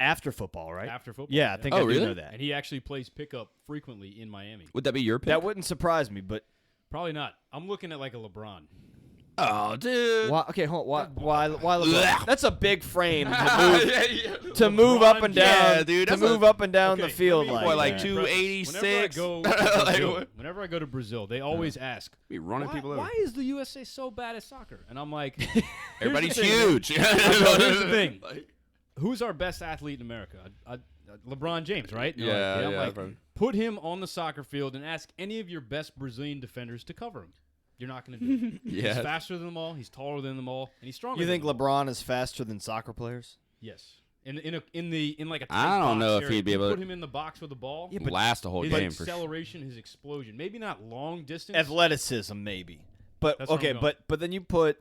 After football, right? after football? Yeah, I think Oh, I do really? know that. And he actually plays pickup frequently in Miami. Would that be your pick? That wouldn't surprise me, but Probably not. I'm looking at like a LeBron. Oh, dude. why? Okay, hold on. Why? LeBron? Blech. That's a big frame to move up and down. Yeah, dude, to that's move up and down the Okay, field let me- like Boy, like that. 286. Whenever I go to Brazil, they always ask, Be running people over. why is the USA so bad at soccer? And I'm like, Everybody's here's the thing, huge. here's the thing. Who's our best athlete in America? LeBron James, right? And they're Yeah, I'm yeah, like, bro. put him on the soccer field and ask any of your best Brazilian defenders to cover him. You're not going to do it. Yeah. He's faster than them all. He's taller than them all, and he's stronger. You than think them all. LeBron is faster than soccer players? Yes. In like a tight I don't box know if area, he'd be you able to- put him in the box with the ball. Yeah, but Last a whole his game for sure. acceleration, his explosion. Maybe not long distance. Athleticism, maybe. But That's where okay, I'm going. but then you put.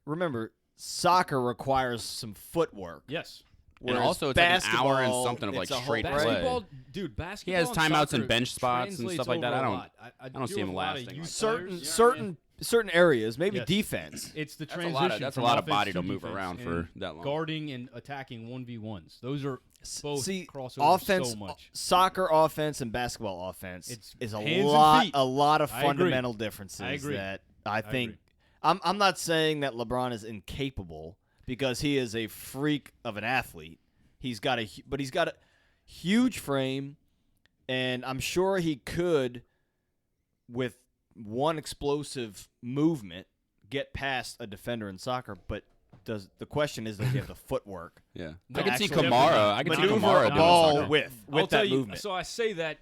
Remember, soccer requires some footwork. Yes. And whereas also, it's like an hour and basketball, something of it's like a whole straight play. play. Basketball, dude. Basketball. has timeouts and soccer bench spots and translates stuff like that. over I a don't- lot. I don't see deal him with a lot of lasting youth like Certain players. certain areas, maybe Yes. defense. It's the That's a transition. lot of, that's a from lot of offense body to move defense around and for that long. guarding and attacking 1v1s. Those are both See, crossover offense, so much. soccer offense and basketball offense It's is a hands and lot feet. of I agree. fundamental differences I agree. that I think. agree. I'm not saying that LeBron is incapable because he is a freak of an athlete. He's got a huge frame, and I'm sure he could, with one explosive movement get past a defender in soccer, but the question is, does he have the footwork? Yeah. No, I can see actually Kamara. I can see maneuver Kamara a doing ball soccer. with I'll tell that you, movement. So I say that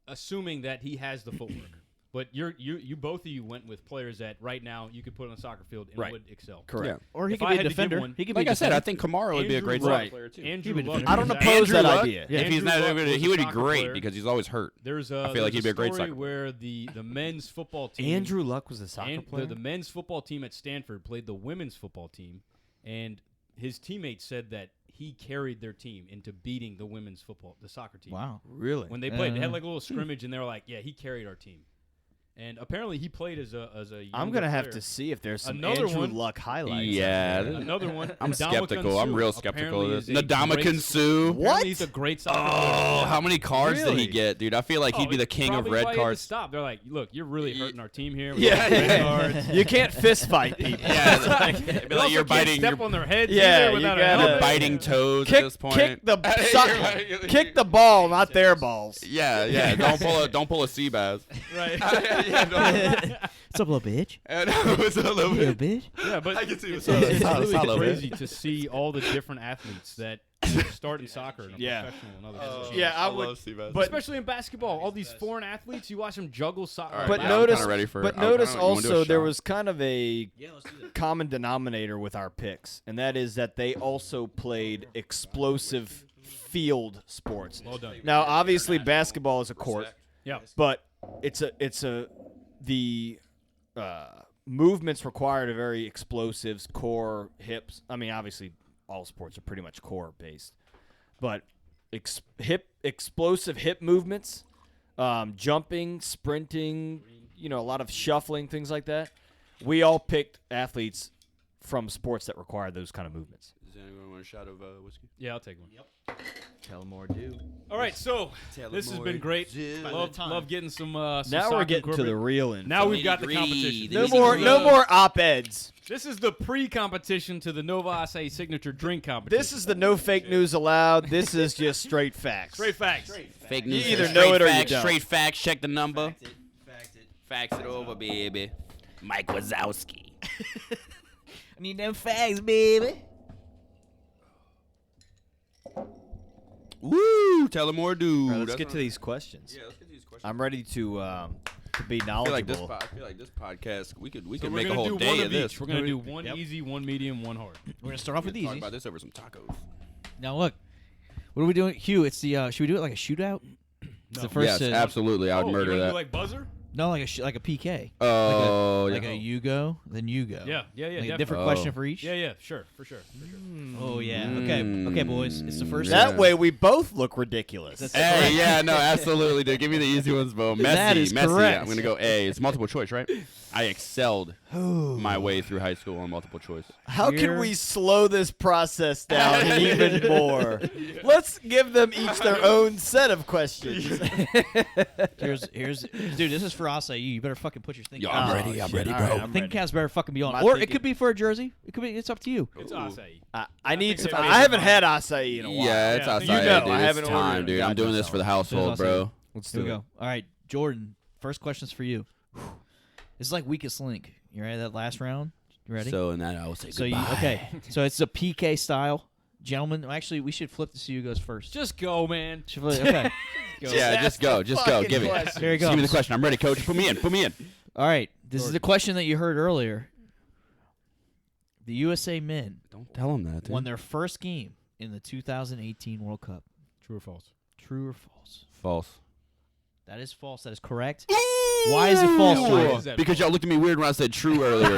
assuming that he has the footwork. But you both of you went with players that right now you could put on a soccer field and Right. would excel. Correct. Yeah. Or he If could I be a had to give defender. one- He could be Like a I said, defender. I think Kamara would be a Andrew great Luck- soccer player too. Andrew He would Luck be I don't was oppose actually- that Luck? idea. Yeah. If he's Andrew not, Luck was he a would be soccer great player. because he's always hurt. There's I feel like he'd be a great story soccer where the men's football team Andrew Luck was a soccer player. the men's football team at Stanford played the women's football team, and his teammates said that he carried their team into beating the soccer team. Wow. Really? When they played, they had like a little scrimmage, and they were like, "Yeah, he carried our team." And apparently, he played as a. I'm younger gonna have player. to see if there's some Another Andrew one- Luck highlights. Yeah. Another one. I'm Ndamukong skeptical. I'm Suh real skeptical of apparently this. is a Ndamukong great- Suh. apparently He's a great soccer Oh, player. how many cards did Really? he get, dude? I feel like he'd be the king of Probably red why he had to cards. Stop. They're like, look, you're really hurting our team here. Yeah. Red cards. You can't fist fight people. Yeah, it'd be You like also you're can't biting, step you're, on their heads Yeah, either you without a gotta- you're helmet. biting toes at this point. Kick the ball, not their balls. Yeah, yeah. Don't pull a sea bass. Right. Yeah, no. What's up, little bitch? It's a little Little bit. bitch. Yeah, but I can see it's, what's up. it's Solid, really solid, crazy to see all the different athletes that start in soccer and are Yeah. professional and other Oh, positions. Yeah, I would- love sea bass. but- Especially in basketball, all these foreign athletes, you watch them juggle soccer. All right, But yeah, I'm notice, kinda ready for- but I- I notice don't know, you wanna do a also there shot? was kind of a Yeah, let's do that. common denominator with our picks, and that is that they also played explosive field sports. Well done. Now, obviously, basketball is a court, Yeah. but the movements required are very explosives, core, hips. I mean, obviously, all sports are pretty much core based, but explosive hip movements, jumping, sprinting, a lot of shuffling, things like that. We all picked athletes from sports that require those kind of movements. Does anyone want a shot of whiskey? Yeah, I'll take one. Tell more do. All right, so this has been great. Love getting some Now soccer we're getting to the incorporated. real info. Now we've got the competition. no This more is no the- more op-eds. This is the pre-competition to the Nova Acai signature drink competition. This is the no fake news allowed. This is just straight facts. straight facts. Fake You news. either straight know it or you facts, don't. Straight facts. Check the number. Fax it over, baby. Mike Wazowski. I need them fags, baby. Woo! Tell them more, dude. All right, let's That's get what- to these questions. Yeah, let's get to these questions. I'm ready to be I knowledgeable. feel like this podcast. We could So we're make a gonna whole do day one of of this. each. We're gonna do one easy, one medium, one hard. We're gonna start off with Talk easy. about this over some tacos. Now look, what are we doing, Hugh? It's the. Should we do it like a shootout? It's the first. Yes, absolutely. I would you murder wanna that. do like buzzer? No, like a PK. Oh, like yeah. a you go, then you go. Yeah, Like a definitely. different Oh. question for each. Yeah, sure, for sure. Oh yeah. Okay, boys. It's the first. That way we both look ridiculous. That's Hey, correct. yeah, no, absolutely, dude. Give me the easy ones, Bo. Messy, That is messy. correct. I'm gonna go A. It's multiple choice, right? I excelled my way through high school on multiple choice. How Here- can we slow this process down even more? Let's give them each their own set of questions. Here's dude. This is for Acai. You better fucking put your thinking. Yo, I'm Oh, ready. I'm shit. ready, All bro. right, I'm Thinking ready. caps better fucking be on, My or it thinking- could be for a jersey. It could be. It's up to you. It's acai. I need think some. it's I haven't fine. had acai in a while. Yeah, it's Yeah, outside, you know, dude. I It's haven't ordered time, it. dude. I'm Got doing this this for the out. household, bro. Let's Here do we it. go. All right, Jordan. First question's for you. This is like weakest link. You ready? That last round. You ready? So in that, I will say So goodbye. okay. So it's a PK style, gentlemen. Actually, we should flip to see who goes first. Just go, man. Should flip- okay. Yeah, just go. Just go. Give it. Just Here you go. give me the question. I'm ready, coach. Put me in. Put me in. All right. This is the question that you heard earlier. The USA men Don't tell him that, dude. won their first game in the 2018 World Cup. True or false? True or false? False. That is false. That is correct. Why is it false, Why Jordan? is that Because y'all looked at me weird when I said true earlier.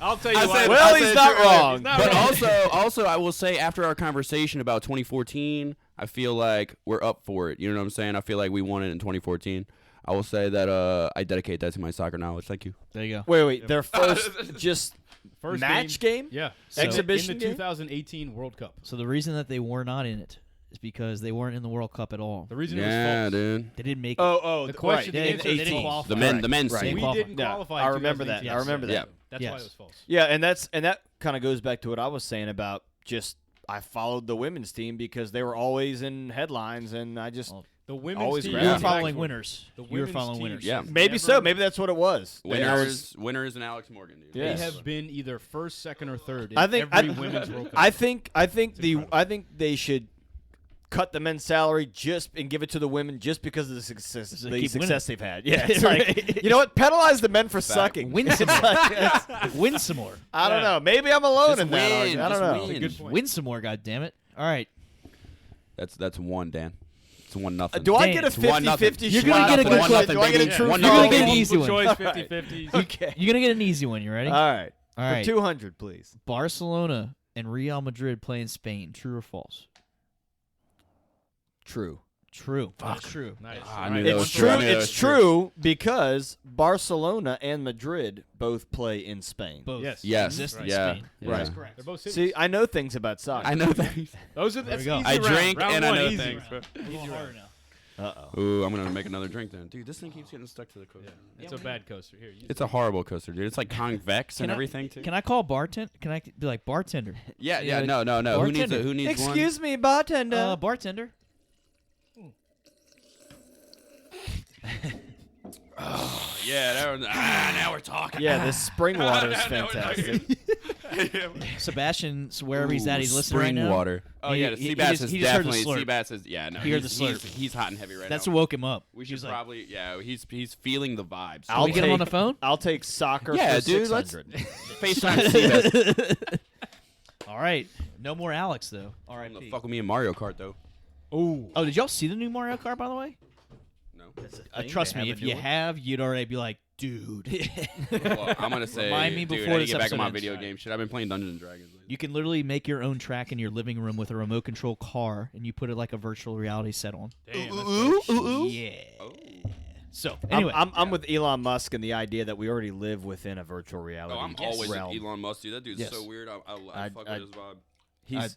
I'll tell you I why. said- Well, I he's said not true. wrong. He's not But wrong. also, I will say after our conversation about 2014, I feel like we're up for it. You know what I'm saying? I feel like we won it in 2014. I will say that I dedicate that to my soccer knowledge. Thank you. There you go. Wait. Their first just First match game? Yeah. Exhibition in the game? 2018 World Cup. So the reason that they were not in it is because they weren't in the World Cup at all. The reason it Yeah, was false. dude. They didn't make it. Oh, The question, They the didn't- answer they is didn't false. qualify. The men, Right, the men's right. team. We qualify. didn't Yeah, qualify. I in remember that. 2018. I remember that. Yeah. That's Yes. why it was false. Yeah, and that kind of goes back to what I was saying about just I followed the women's team because they were always in headlines, and I just Well, The women's Always team. grab You were Yeah. following winners. The You were women's following team winners. Yeah. has Maybe so. never- Maybe that's what it was. Winners and Alex Morgan, dude. Yeah. They Yes. have been either first, second, or third in I think every women's World Cup. I think they should cut the men's salary and give it to the women just because of the success So they keep winning. they've had. Yeah, it's like, you know what? Penalize the men for sucking. Win some more. Win some more. I don't know. Maybe I'm alone Just in that win, argument. I don't just know. win. Good point. Win some more, goddammit. All right. That's one, Dan. It's 1-0. Do I Dan, get a it's 1-0. 50-50 You're shot? gonna get a good Do I question. get a Yeah. true You're gonna foul? get an easy Multiple one. choice, 50-50. Okay. You're gonna get an easy one. You ready? All right. All right. For 200, please. Barcelona and Real Madrid play in Spain. True or false? True. True. That's true. Nice. I All knew right, that It's was true. true. I knew that It's was true. true because Barcelona and Madrid both play in Spain. Both. Yes. Yes. Exist in Yeah. Spain. Yeah. That's correct. They're both cities. See, I know things about soccer. I know that. Those are There that's we go. easy I round. drink Round and I one, know easy things. round. Easy round. Uh-oh. Ooh, I'm gonna make another drink then, dude. This thing keeps getting stuck to the coaster. It's a bad coaster. Here, use It's a horrible coaster, dude. It's like convex and everything too. Can I call bartender? Can I be like bartender? Yeah, Yeah, no. Who needs bartender. Who needs one? Excuse me, bartender. Bartender. Yeah, now we're talking. Yeah, this spring water is fantastic. Sebastian's wherever he's at. He's listening spring right now. water. Oh He- yeah, the he sea bass just- is he just heard the definitely slurp. sea bass is no. He heard the he's, slurp. he's hot and heavy right That's now. what woke him up. We He should was like, probably he's feeling the vibes. Can we get him on the phone? I'll take soccer Yeah, for dude, 600. FaceTime sea bass. All right. No more Alex though. All right. Come the fuck with me in Mario Kart though. Oh, Oh, did y'all see the new Mario Kart by the way? No. Trust me, if you have, you'd already be like, dude. Well, I'm gonna say, Remind me dude, before I need this to get back episode on my ends. video game shit. I've been playing Dungeons and Dragons. lately. You can literally make your own track in your living room with a remote control car, and you put it like a virtual reality set on. damn. That's dope. Yeah. Oh. So I'm, anyway, I'm with Elon Musk and the idea that we already live within a virtual reality Oh, I'm always realm. Elon Musk, dude. That dude's Yes. so weird. I fuck I- with his vibe.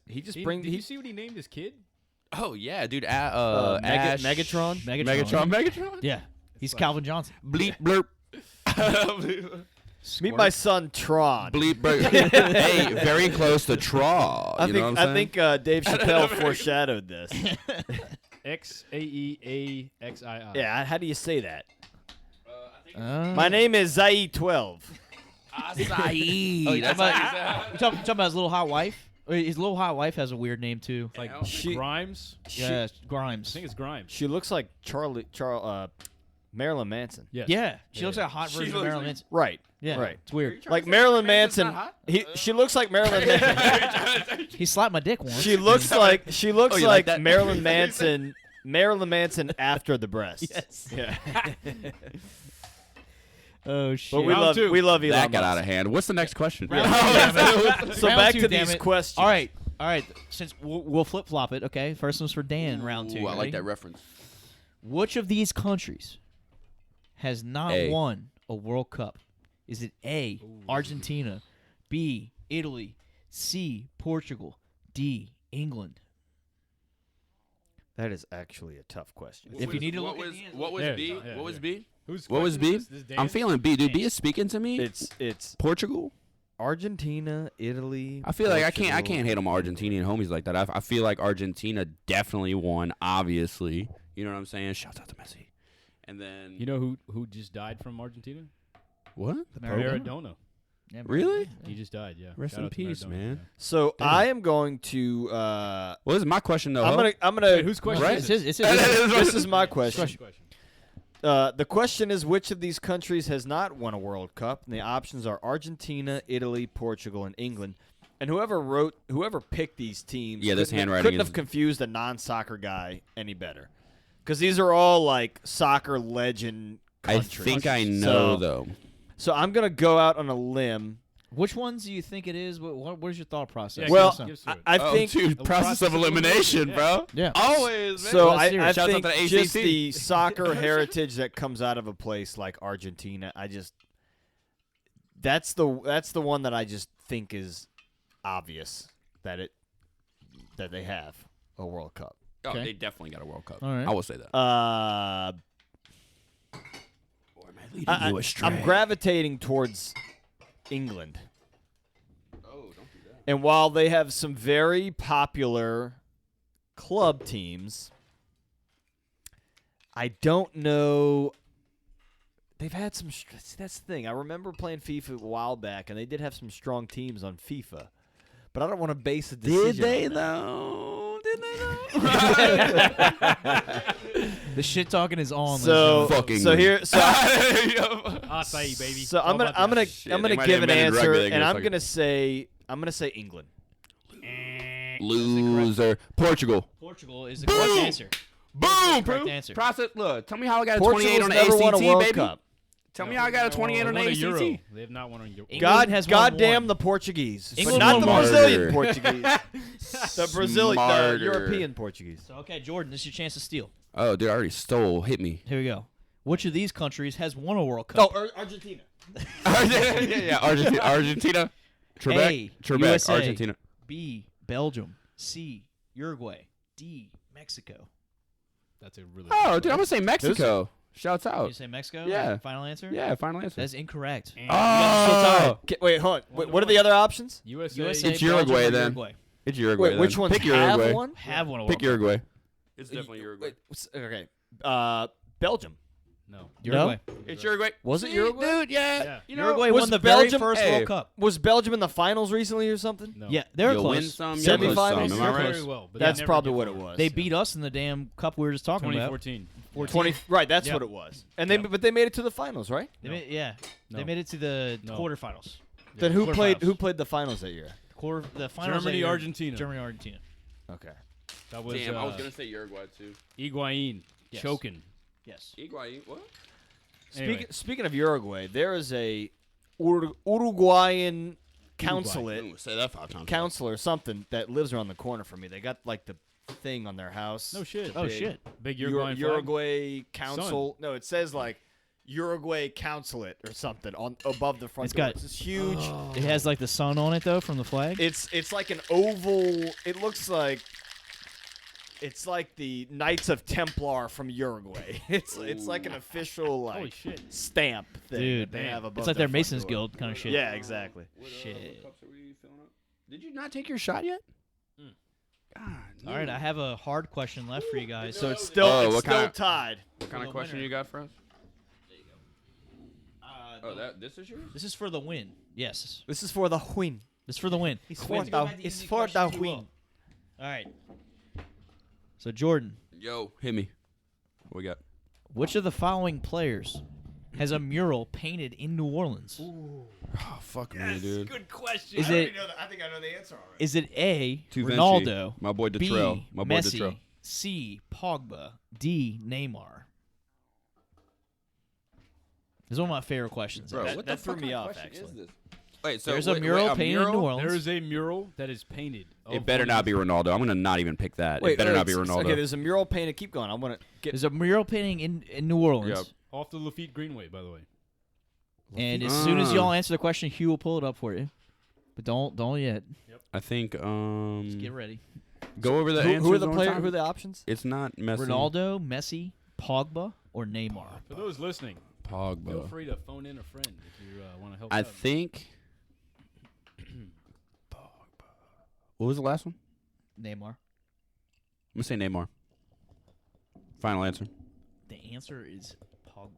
He just Did brings you see what he named his kid? Oh yeah, dude. Ash. Ash. Megatron. Megatron. Yeah, he's Calvin Johnson. Bleep blurp. Meet my son Tron. Bleep blurp. Hey, very close to Traw. I You know think what I'm I think Dave Chappelle foreshadowed this. XAEAXII. Yeah, how do you say that? My My name is Zai12. Acai. Oh, you That's talking how about, you talking about his little hot wife? His little hot wife has a weird name too. Like She- Grimes. Yeah, I Grimes. think it's Grimes. She looks like Marilyn Manson. Yes. Yeah, she looks like a hot She version of looks Marilyn like- Manson. Right. Yeah, Right. it's weird. Like Marilyn Manson. Manson's not She looks like Marilyn Manson. He slapped my dick once. She looks like you like that? Marilyn Manson. Marilyn Manson after the breasts. Yes. Yeah. Oh shit. But we Round love two. Elon That got Musk. out of hand. What's the next question? So Round back two, to damn these it. questions. All right. Since we'll flip flop it, okay. First one's for Dan. Round two. Ooh, I Ready? like that reference. Which of these countries has not A. won a World Cup? Is it A, Argentina, B, Italy, C, Portugal, D, England? That is actually a tough question. If you need to what look at was the answer. what was There, B? yeah, What was yeah. B? Who's What was B? This I'm Dan? feeling B, dude. B is speaking to me. It's Portugal. Argentina, Italy. I feel like I can't Portugal. hate on my Argentinian homies like that. I feel like Argentina definitely won. Obviously, you know what I'm saying. Shouts out to Messi. And then You know who just died from Argentina? what? Maradona. Yeah, Really? He just died. Yeah. Rest Shout in out to peace, Maradona, man. So Damn. I am going to. Well, this is my question though. I'm gonna. Wait, whose question Right? is It's it? This is my question. Question. The question is, which of these countries has not won a World Cup? And the options are Argentina, Italy, Portugal, and England. And whoever picked these teams, Yeah, this couldn't- handwriting couldn't is- have confused a non-soccer guy any better, because these are all like soccer legend I countries. think I know though. So I'm gonna go out on a limb. Which ones do you think it is? What is your thought process? Yeah, Well, give us through it. I Oh, think dude, process of elimination, bro. Yeah. Always. Man. so. Let's I, hear I it. Shouts out think to the just ACC. the soccer heritage that comes out of a place like Argentina. That's the one that I just think is obvious that they have a World Cup. Oh, Okay. they definitely got a World Cup. All right. I will say that. Or am I leading you astray? I'm gravitating towards England. Oh, don't do that. And while they have some very popular club teams, I don't know. They've had some. That's the thing. I remember playing FIFA a while back, and they did have some strong teams on FIFA. But I don't want to base a decision. Did they on that. though? Did they though? The shit talking is on. So Fucking so here so Acai, baby. so I'm How gonna about Shit, I'm they gonna might give have an invented answer, rugby, they and gonna I'm fucking- gonna say England. Loser. Portugal. Portugal is the correct Boom! answer. Boom, Correct bro. answer. Process. Look, tell me how I got a Portugal's 28 on the never ACT, won a World baby. Cup. Tell me how I got a 28 They on the won a ACT. Euro. They have not won a Euro. England has won Goddamn one. the Portuguese, England but not the won one. Brazilian Smarter. Portuguese. The Brazilian, the Smarter. European Portuguese. So, okay, Jordan, this is your chance to steal. Oh, dude, I already stole. Hit me. Here we go. Which of these countries has won a World Cup? Argentina. yeah. Argentina. Trebek. A, Trebek. USA. Argentina. B, Belgium. C, Uruguay. D, Mexico. That's a really. Oh, dude, I'm gonna say Mexico. Shouts You out. say Mexico? Yeah. Final answer? Yeah, final answer. That's incorrect. Oh, Wait, hold on. What are the other options? USA. USA, It's Belgium, Uruguay or then. Uruguay. it's Uruguay. Wait, which then. ones Pick have Uruguay. one? Have won a World Pick Cup. Uruguay. It's definitely Uruguay. Okay. Belgium. No. Uruguay. It's Uruguay. Was it See, Uruguay? Dude, yeah. Yeah. You know, Uruguay was won the Belgium- very first Hey. World Cup. Was Belgium in the finals recently or something? No. Yeah, they were you'll close. win some, you'll lose Semifinals? some. Am They're I right? very well, but That's they never probably get what it far. was. They beat us in the damn cup we were just talking about. 2014. 20. Right, that's Yeah. what it was. And they but they made it to the finals, right? They made, yeah, No. they made it to the No. quarterfinals. Then who played quarterfinals. the finals that year? The finals. Germany, that year- Argentina. Germany, Argentina. Okay. That was Damn, I was gonna say Uruguay too. Higuain Yes. choking. Yes. Uruguay. What? Anyway. Speaking of Uruguay, there is a Uruguayan consulate, Ooh, say that 5 times. counselor, something that lives around the corner from me. They got like the thing on their house. No shit. Oh Big shit. Big Uruguayan flag? Uruguay Council. No, it says like Uruguay Consulate or something on above the front It's door. got- It's this huge. It has like the sun on it though from the flag. It's like an oval. It looks like it's like the Knights of Templar from Uruguay. It's like an official Holy like shit. stamp thing Dude, that they have above. it's like their front Masons door. Guild kind of shit. Yeah, exactly. Shit. Cups are we filling up? Did you not take your shot yet? God. All right, I have a hard question left for you guys. So it's still Oh, it's what still kinda- tied. What kind the of question winner. you got for us? Uh, This is yours? This is for the win. Yes. This is for the win. This is for the win. It's The for win. the it's for the win. All right. So Jordan, Yo, hit me. What we got? which of the following players has a mural painted in New Orleans? Oh, fuck me, dude. Good question. Is it I think I know the answer already. is it A, Tu Vinci. Ronaldo, My boy B, Detrell. My boy Messi, Detrell. C, Pogba, D, Neymar? This is one of my favorite questions. Bro, That- what that the threw fuck me kind of off, question actually. is this? Wait, so There's a mural painted in New Orleans. There is a mural that is painted. It of better one not of be these- Ronaldo. I'm gonna not even pick that. It better not be Ronaldo. Okay, there's a mural painted. Keep going. I want to get. There's a mural painting in New Orleans. Yep. Off the Lafitte Greenway, by the way. And as soon as y'all answer the question, Hugh will pull it up for you. But don't yet. I think Just get ready. go over the Who answers are the one players? time. Who are the options? It's not Messi. Ronaldo, Messi, Pogba, or Neymar? For those listening, feel Pogba. free to phone in a friend if you want to help I out. think. What was the last one? Neymar. I'm gonna say Neymar. Final answer. The answer is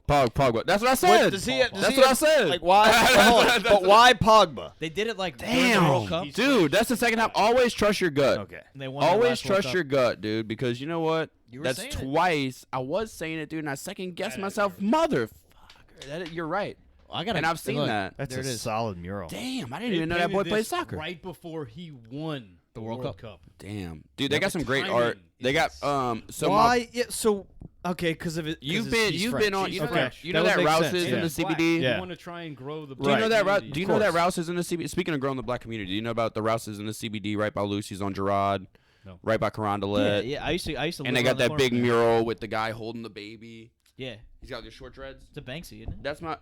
Pogba. Pogba. That's what I said. What, does he? Does That's he what I have- said. Like why? hold on, but why Pogba? They did it like during the World Cup. Dude, that's the second time. Always trust your gut. Okay. And they won their Always last World trust Cup. your gut, dude, because you know what? You were That's saying it. twice. I was saying it, dude, and I second guessed myself. Motherfucker. You're right. I got And I've seen that. That's There a it is. solid mural. Damn, I didn't They even know that boy painted played this soccer. right before he won the World World Cup. Cup. Damn, dude, they got some great timing art. They got is- so Why? Yeah. So okay, because of it. you've been on. You know, Okay. you know That that would make Rouse sense, is in yeah. the CBD. Yeah. You want to try and grow the. Do you know that? community. Do you know that Rouse is in the CBD? Speaking of growing the black community, do you know about the Rouses in the CBD right by Lucy's on Gerard, No. right by Carondelet? Yeah, I used to. And live they around got the that corner big from there. mural with the guy holding the baby. Yeah, He's got the short dreads. it's a Banksy, isn't it? That's my.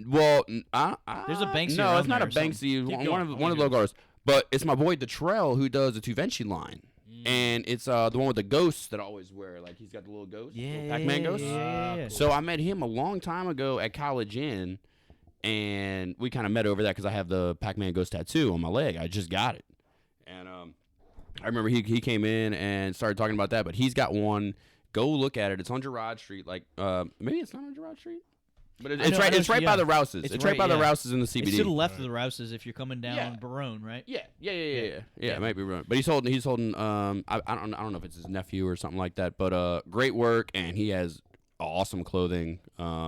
Well, There's a Banksy No, around it's not there a or something. Banksy. Keep One going. of I one wanna of the hear logos. But it's my boy Detrell who does the Tu Vinci line, and it's the one with the ghosts that I always wear. Like he's got the little ghost, little Pac-Man ghost. Yeah. So I met him a long time ago at College Inn, and we kind of met over that because I have the Pac-Man ghost tattoo on my leg. I just got it, and I remember he came in and started talking about that. But he's got one Go look at it. It's on Gerard Street. Like, maybe it's not on Gerard Street, but I it's know- right. I know It's right yeah. by the Rouses. It's It's right right- by the yeah. Rouses in the CBD. It's to the left of the Rouses if you're coming down Yeah. Barone, right? Yeah, it might be wrong, but he's holding. I don't know if it's his nephew or something like that, but great work, and he has awesome clothing.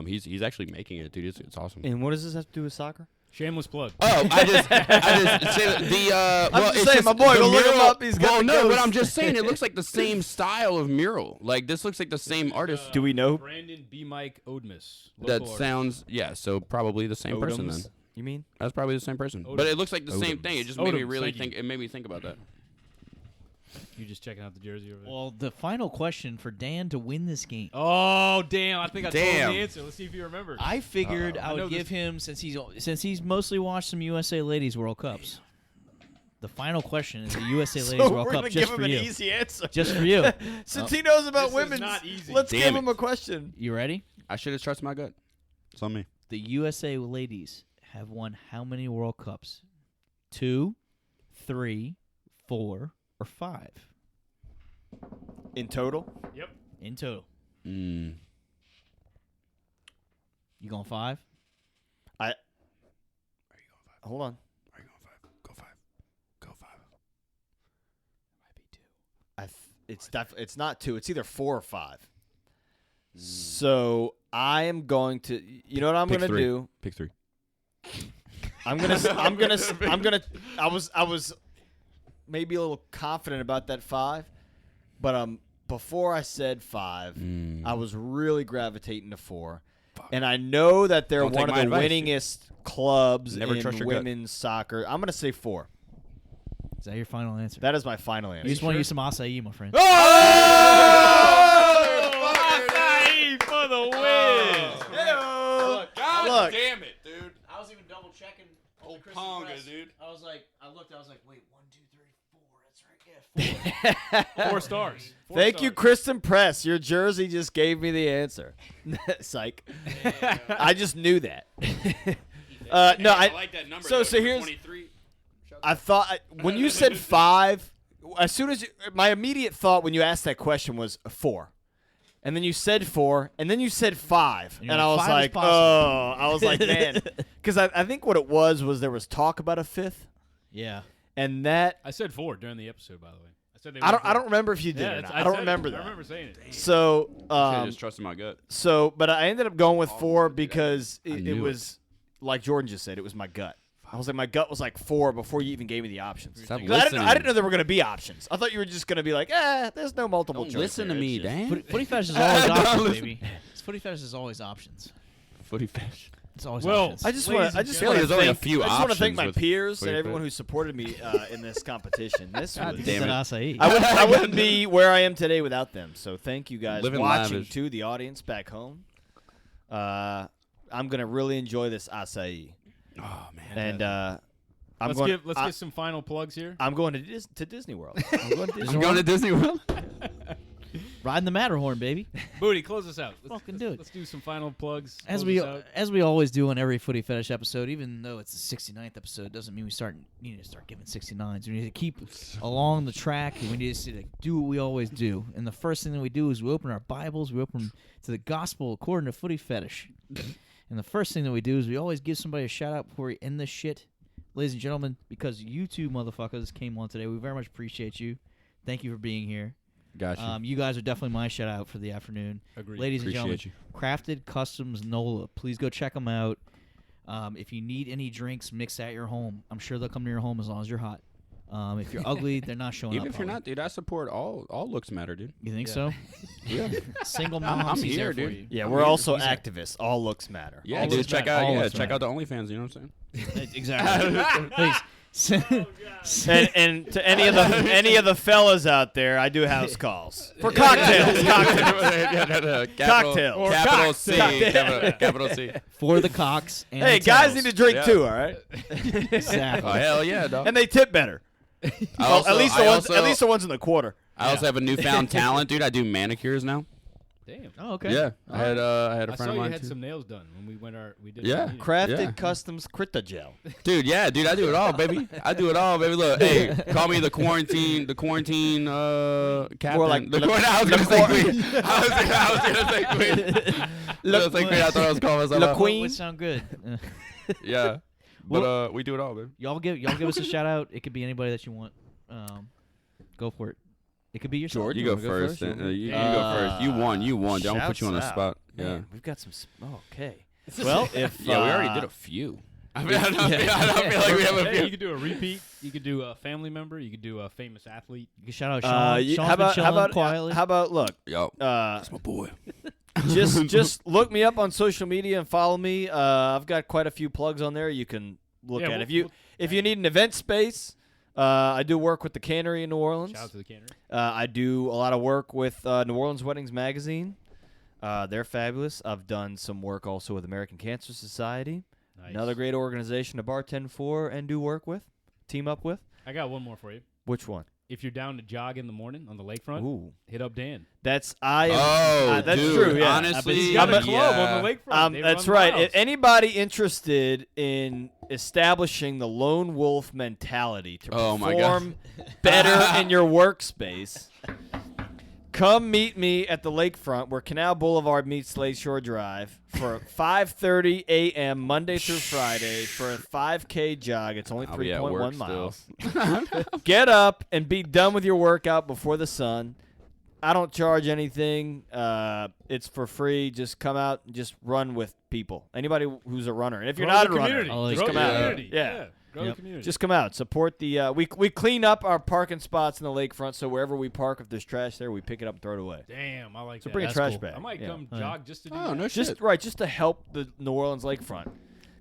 He's actually making it, dude. It's awesome. And what does this have to do with soccer? Shameless plug. Oh, I just say the. I'm Well, just it's saying, my boy, the go look him mural- up. He's got well, the no, but ghost. I'm just saying it looks like the same style of mural. Like this looks like the same artist. Do we know? Brandon B. Mike Odmus. That local sounds so probably the same person then. Odoms, you mean? That's probably the same person. Odoms. But it looks like the same Odoms. thing. It just made me Odoms, really thank you. think. It made me think about that. You just checking out the jersey over there. Well, the final question for Dan to win this game. Oh damn! I think I told him Damn. the answer. Let's see if he remembers. I figured I I know would give this- him since he's mostly watched some USA Ladies World Cups. The final question is the USA Ladies So World we're Cup gonna just give for him you. an easy answer. Just for you. Since he knows about This is women, not easy. let's Damn give it. him a question. You ready? I should have trusted my gut. It's on me. The USA Ladies have won how many World Cups? 2, 3, 4, or 5 In total? Yep. in total. Mm. You going 5? Hold on. Are you going 5? Go 5. Go 5. Might be 2. It's not 2. It's either 4 or 5. So I am going to. You know what I'm Pick going to 3. do? Pick 3. I was maybe a little confident about that 5, but before I said 5, I was really gravitating to 4. And I know that they're Don't take one of my the advice, dude. winningest clubs Never in trust your gut. women's soccer. I'm going to say 4. Is that your final answer? That is my final you answer. just want to use some acai, my friend. Acai for the win. God Look. damn it, dude. I was even double checking. Oh, Ponga, dude. I was like, wait, 1, 2, 3, 4. That's right. Yeah, 4. 4 stars. Thank you, Kristen Press. Your jersey just gave me the answer. Psych. I just knew that. No, I like that number. so- though, so here's- 23. I thought when you said 5, as soon as my immediate thought when you asked that question was 4, and then you said 4, and then you said 5, And and you're I like, was 5 is like, possible. oh, I was like, man, because I think what it was there was talk about a 5th, Yeah. and that I said 4 during the episode, by the way. I said they I were don't remember if you did Yeah, or it's- not. I don't said it. remember I that. remember saying it. So Should've just trusted my gut. but I ended up going with 4 because I it knew was like Jordan just said, it was my gut. I was like, my gut was like 4 before you even gave me the options. Stop 'Cause listening. I didn't know there were going to be options. I thought you were just going to be like, there's no multiple Don't choice. listen to here. me, It's just- Dan. Footy Fetish is always Don't options, listen. baby. Footy Fetish is always options. Footy fish. It's always Well, options. I just Ladies want to. I and just gentlemen, want to there's only a thank. few I just want to thank options my with peers Footy and everyone Fit. who supported me in this competition. This God was. damn it. acai. I wouldn't be where I am today without them. So thank you guys Living watching lavish. too, the audience back home. I'm gonna really enjoy this acai, Oh man. and Let's get some final plugs here. I'm going to Disney World. I'm going to Disney I'm World. going to Disney World. Riding the Matterhorn, baby. Booty, close us out. Fucking do it. Let's do some final plugs. As Close we us out. as we always do on every Footy Fetish episode, even though it's the 69th episode, doesn't mean we need to start giving 69s. We need to keep along the track, and we need to do what we always do. And the first thing that we do is we open our Bibles, we open to the Gospel according to Footy Fetish. And the first thing that we do is we always give somebody a shout out before we end this shit. Ladies and gentlemen, because you two motherfuckers came on today, we very much appreciate you. Thank you for being here. Gotcha. You guys are definitely my shout out for the afternoon. Agreed. Ladies and gentlemen, Appreciate Crafted Customs NOLA. Please go check them out. If you need any drinks mixed at your home, I'm sure they'll come to your home as long as you're hot. If you're ugly, they're not showing Even up. if you're probably. not, dude, I support all looks matter, dude. You think Yeah. so? Yeah. Single I'm moms, he's here, there for dude. you. Yeah, I'm we're here. also He's there. activists. All looks matter. Yeah, All dude, looks check matter. out All looks check matter. out the OnlyFans. You know what I'm saying? Exactly. Please. And to any of the fellas out there, I do house calls for cocktails. Capital, Cocktails. Capital C. Capital C. For the cocks. And Hey, the guys tails. need to drink Yeah. too. All right, Exactly. Oh hell yeah, dog. and they tip better. I Well, also- at least I the ones. also- At least the ones in the quarter. I also have a newfound talent, dude. I do manicures now. Damn. Oh, okay. Yeah, I had a I friend saw of you mine had too. some nails done when we went we did. Yeah. our meeting. Crafted Yeah. Customs Krita Gel. Dude, yeah, dude, I do it all, baby. I do it all, baby. Look, hey, call me the quarantine captain. More like I was gonna say queen. I was gonna say queen. I thought I was calling myself La out. Queen. Would sound good. Yeah, but we do it all, baby. Y'all give us a shout out. It could be anybody that you want. Go for it. It could be yourself. George, You you go wanna go first. first? You go first. You won. Don't put you on the Shouts spot. out. Yeah. Man, we've got some. Okay. Well, if Yeah, we already did a few. I don't feel like we have a Hey, you few. could do a repeat. You could do a family member. You could do a famous athlete. You can shout out Sean. Sean's how been chilling about quietly. look? Yo, That's my boy. just look me up on social media and follow me. I've got quite a few plugs on there you can look Yeah, at. we'll- If you need an event space, I do work with the Cannery in New Orleans. Shout out to the cannery. I do a lot of work with New Orleans Weddings Magazine. They're fabulous. I've done some work also with American Cancer Society. Nice. Another great organization to bartend for and do work with, team up with. I got one more for you. Which one? If you're down to jog in the morning on the lakefront, Ooh, hit up Dan. that's Oh, that's dude, true. Yeah, honestly, He's got a I'm a- club on the lakefront. They that's run right. miles. Anybody interested in establishing the lone wolf mentality to Oh, my God. perform better in your workspace, come meet me at the lakefront where Canal Boulevard meets Lakeshore Drive for 5:30 a.m. Monday through Friday for a 5K jog. It's only I'll be at work 3.1 miles. still. Get up and be done with your workout before the sun. I don't charge anything. It's for free. Just come out and just run with people. Anybody who's a runner. And if you're Grow not the a runner, community. Oh, just Grow come the out. community. Yeah. Grow the community. Just come out. Support the we clean up our parking spots in the lakefront, so wherever we park, if there's trash there, we pick it up and throw it away. Damn, I like So that. bring a That's trash cool. bag. I might Yeah. come Oh, yeah. jog just to do Oh, that. no Just shit. just to help the New Orleans lakefront,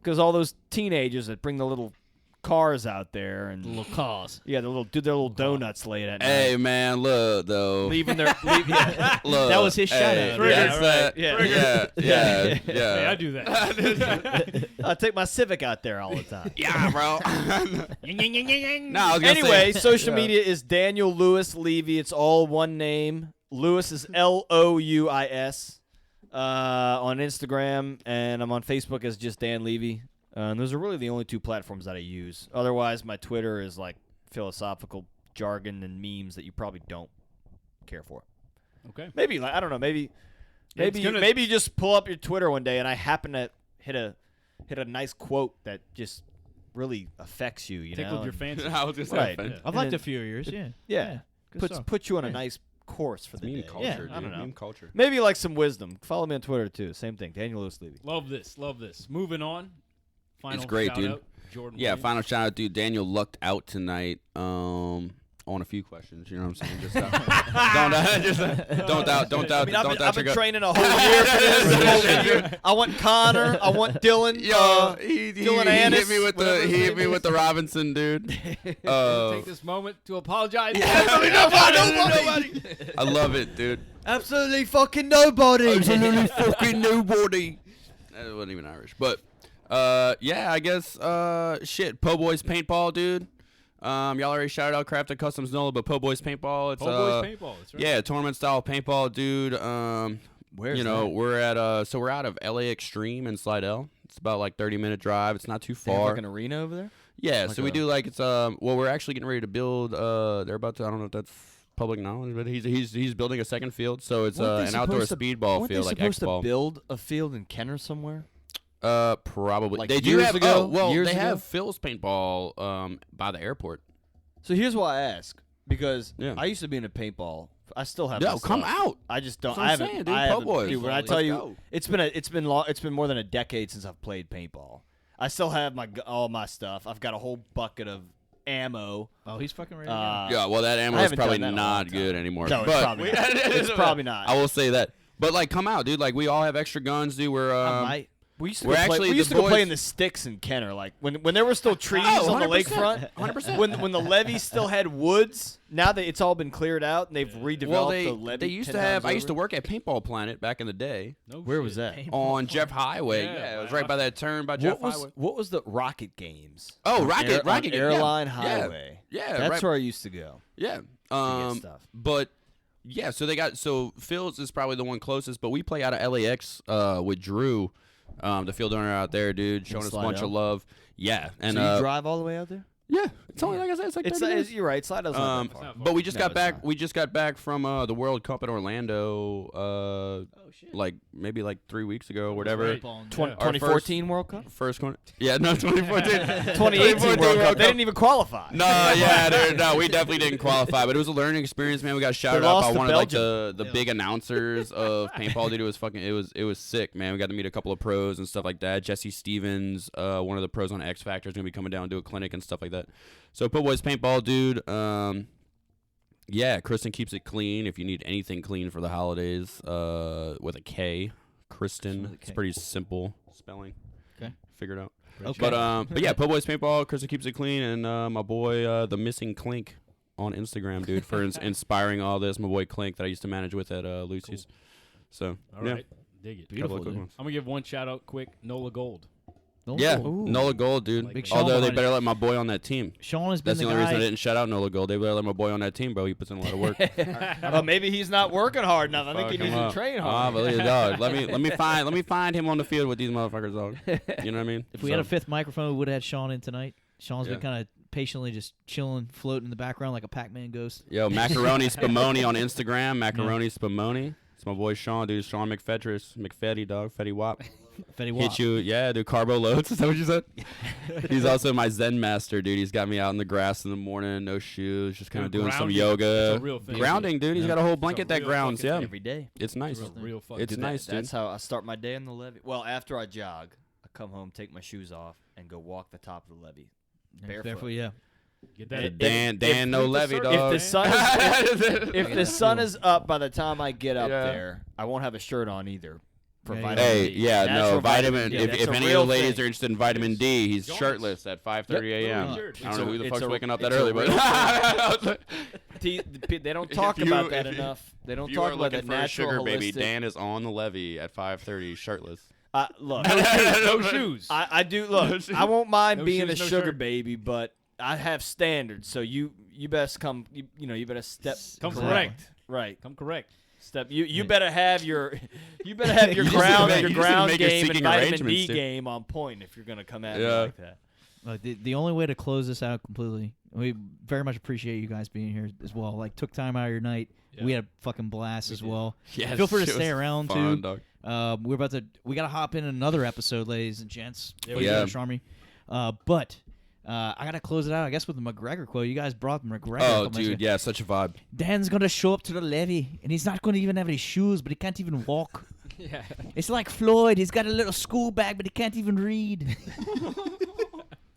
because all those teenagers that bring the little cars out there and Little cause. yeah, the little do their little donuts late at Hey, night, man, look, though. leaving their yeah. Look, That was his shout hey, out. That's Right. that. Yeah. Yeah. Hey, I do that. I take my Civic out there all the time. Yeah, bro. No, I was gonna Anyway, say, social media is Daniel Lewis Levy. It's all one name. Lewis is Louis on Instagram, and I'm on Facebook as just Dan Levy. And those are really the only two platforms that I use. Otherwise, my Twitter is like philosophical jargon and memes that you probably don't care for. Okay. Maybe I don't know. Maybe It's gonna- maybe you just pull up your Twitter one day and I happen to hit a nice quote that just really affects you. You Tickled know, your and- fancy. I was just Right. saying. Yeah. I've liked a few of yours. Yeah. Yeah. Good stuff. puts you on a Yeah. nice course for the Meme day. culture, Yeah, dude. I don't know. Meme culture. Maybe like some wisdom. Follow me on Twitter too. Same thing. Daniel Lewis Levy. Love this. Love this. Moving on. Final great, shout dude. Out, Jordan Yeah, Williams. final shout out, dude. Daniel lucked out tonight. On a few questions, you know what I'm saying? Just don't doubt I've been your gut. training a whole year for this. A whole year. I want Connor. I want Dylan. Yo, he Dylan hit Annis, me with whatever his the name is. Robinson, dude. Take this moment to apologize. Nobody. I love it, dude. Absolutely fucking nobody. Absolutely fucking nobody. That wasn't even Irish, but yeah, I guess shit. Po Boys Paintball, dude. Y'all already shouted out Crafted Customs NOLA, but Po Boys Paintball. It's Po Boys Paintball. That's right. yeah, tournament style paintball, dude. Where's we're at we're out of LA Extreme in Slidell. It's about like 30-minute drive. It's not too They have far. like an arena over there. Yeah, Like so we a- do like it's well, we're actually getting ready to build. They're about to. I don't know if that's public knowledge, but he's building a second field. So it's Weren't they an outdoor supposed to- speedball Weren't field, they like supposed X-ball. to build a field in Kenner somewhere? Probably. Like they do years have. ago? Oh, well, Years they ago? have Phil's paintball by the airport. So here's why I ask, because Yeah. I used to be in a paintball. I still have. Yo, my come stuff. out. I just don't. That's what I I'm haven't. saying, dude. I Po haven't. Boys. Dude, when I Let's tell you, go. it's been more than a decade since I've played paintball. I still have all my stuff. I've got a whole bucket of ammo. Oh, he's fucking ready. to go. Yeah, well, that ammo I is haven't probably done that in a long not time. good anymore. No, it's but probably not. It's probably not. I will say that. But like, come out, dude. Like, we all have extra guns, dude. We're I might. We used to We're go play. actually We used the to go play boys- in the sticks in Kenner, like when there were still trees Oh, on the 100%, lakefront. 100%. When the levee still had woods. Now that it's all been cleared out and they've redeveloped well, the levee. they used 10 to have. times I used to over. work at Paintball Planet back in the day No Where shit. was that? on Jeff Highway. Yeah, Yeah, it was wow. right by that turn by Jeff Highway. What was the Rocket Games? Oh, On Rocket on yeah. Airline Yeah. Highway. Yeah, That's right. where I used to go. Yeah. get stuff. But Yeah, so Phil's is probably the one closest, but we play out of LAX with Drew, the field owner out there, dude, showing us a bunch of love. Yeah, and so you drive all the way out there? Yeah, it's only like I said, it's like 30 minutes. You're right. Slido's not that far. But we just got back. it's We just got back from the World Cup in Orlando. Like maybe like 3 weeks ago or whatever. Right. 2014 World Cup? First one. Yeah, no, 2014. 2018 World Cup. They didn't even qualify. No, yeah, no, we definitely didn't qualify, but it was a learning experience, man. We got shouted out by one of like the big announcers of paintball, dude. It was sick, man. We got to meet a couple of pros and stuff like that. Jesse Stevens, one of the pros on X Factor, is gonna be coming down and do a clinic and stuff like that. So Put Boys Paintball, dude. Yeah, Kristen keeps it clean. If you need anything clean for the holidays, with a K, Kristen. It's pretty simple spelling. Okay, figured out. Okay. But yeah, Put Boys Paintball. Kristen keeps it clean, and my boy, the Missing Clink, on Instagram, dude, for inspiring all this. My boy Clink that I used to manage with at Lucy's. Cool. So all right, dig it. Beautiful. I'm gonna give one shout out quick. Nola Gold. Yeah, Nola Gold, dude. Big Although they Sean. better let my boy on that team. Sean has been That's the only guy. reason I didn't shout out Nola Gold. They better let my boy on that team, bro. He puts in a lot of work. Well, maybe he's not working hard enough. I think he needs to train hard. Believe dog. Let me find him on the field with these motherfuckers, dog. You know what I mean? If we had a fifth microphone, we would have had Sean in tonight. Sean's been kind of patiently just chilling, floating in the background like a Pac-Man ghost. Yo, Macaroni Spumoni on Instagram. Macaroni Spumoni. It's my boy Sean, dude. Sean McFetris. McFetty, dog. Fetty Wap. Fetty Wap. Hit you, yeah, dude. Carbo loads. Is that what you said? He's also my Zen master, dude. He's got me out in the grass in the morning, no shoes, just kind of doing some grounding. yoga. It's a real thing. Grounding, dude. He's got a whole blanket that real grounds. fucking Yeah, thing. Every day. it's nice. Real fucking It's thing. nice, dude. That's how I start my day in the levee. Well, after I jog, I come home, take my shoes off, and go walk the top of the levee. Barefoot. Yeah. Get that. Dan, no Levy, dog. If the sun is up by the time I get up there, I won't have a shirt on either. For Yeah, vitamin Hey, D. yeah, Natural no, vitamin. D. If That's any a of the real ladies thing. are interested in vitamin D, he's Jones. shirtless at 5:30 a.m. I Shirt. don't know who the It's fuck's a- waking up that it's a early, but real They don't talk If about you- that if you- enough. They don't if you talk are about looking that for a natural sugar baby, holistic- Dan is on the levee at 5:30, shirtless. Look, No shoes. I do look. I won't mind No being shoes, a no sugar shirt. baby, but I have standards. So you best come. You better step. Come correct. Right. Come correct. Step. You better have your. You better have your You just ground make- your you just ground make your game and seeking vitamin arrangements, D dude. game on point if you're gonna come at me Yeah. like that. The only way to close this out completely, we very much appreciate you guys being here as well. Like, took time out of your night. Yeah. We had a fucking blast as well. Yes, Feel free to it stay was around fun, too. dog. We gotta hop in another episode, ladies and gents. Yeah, Footy yeah. Fetish Army. But I gotta close it out, I guess, with the McGregor quote. You guys brought the McGregor. Oh, up, dude, yeah, such a vibe. Dan's gonna show up to the levee, and he's not gonna even have any shoes, but he can't even walk. Yeah. It's like Floyd. He's got a little school bag, but he can't even read.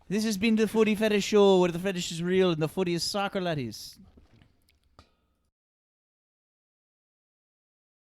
This has been the Footy Fetish Show, where the fetish is real and the footy is soccer, laddies.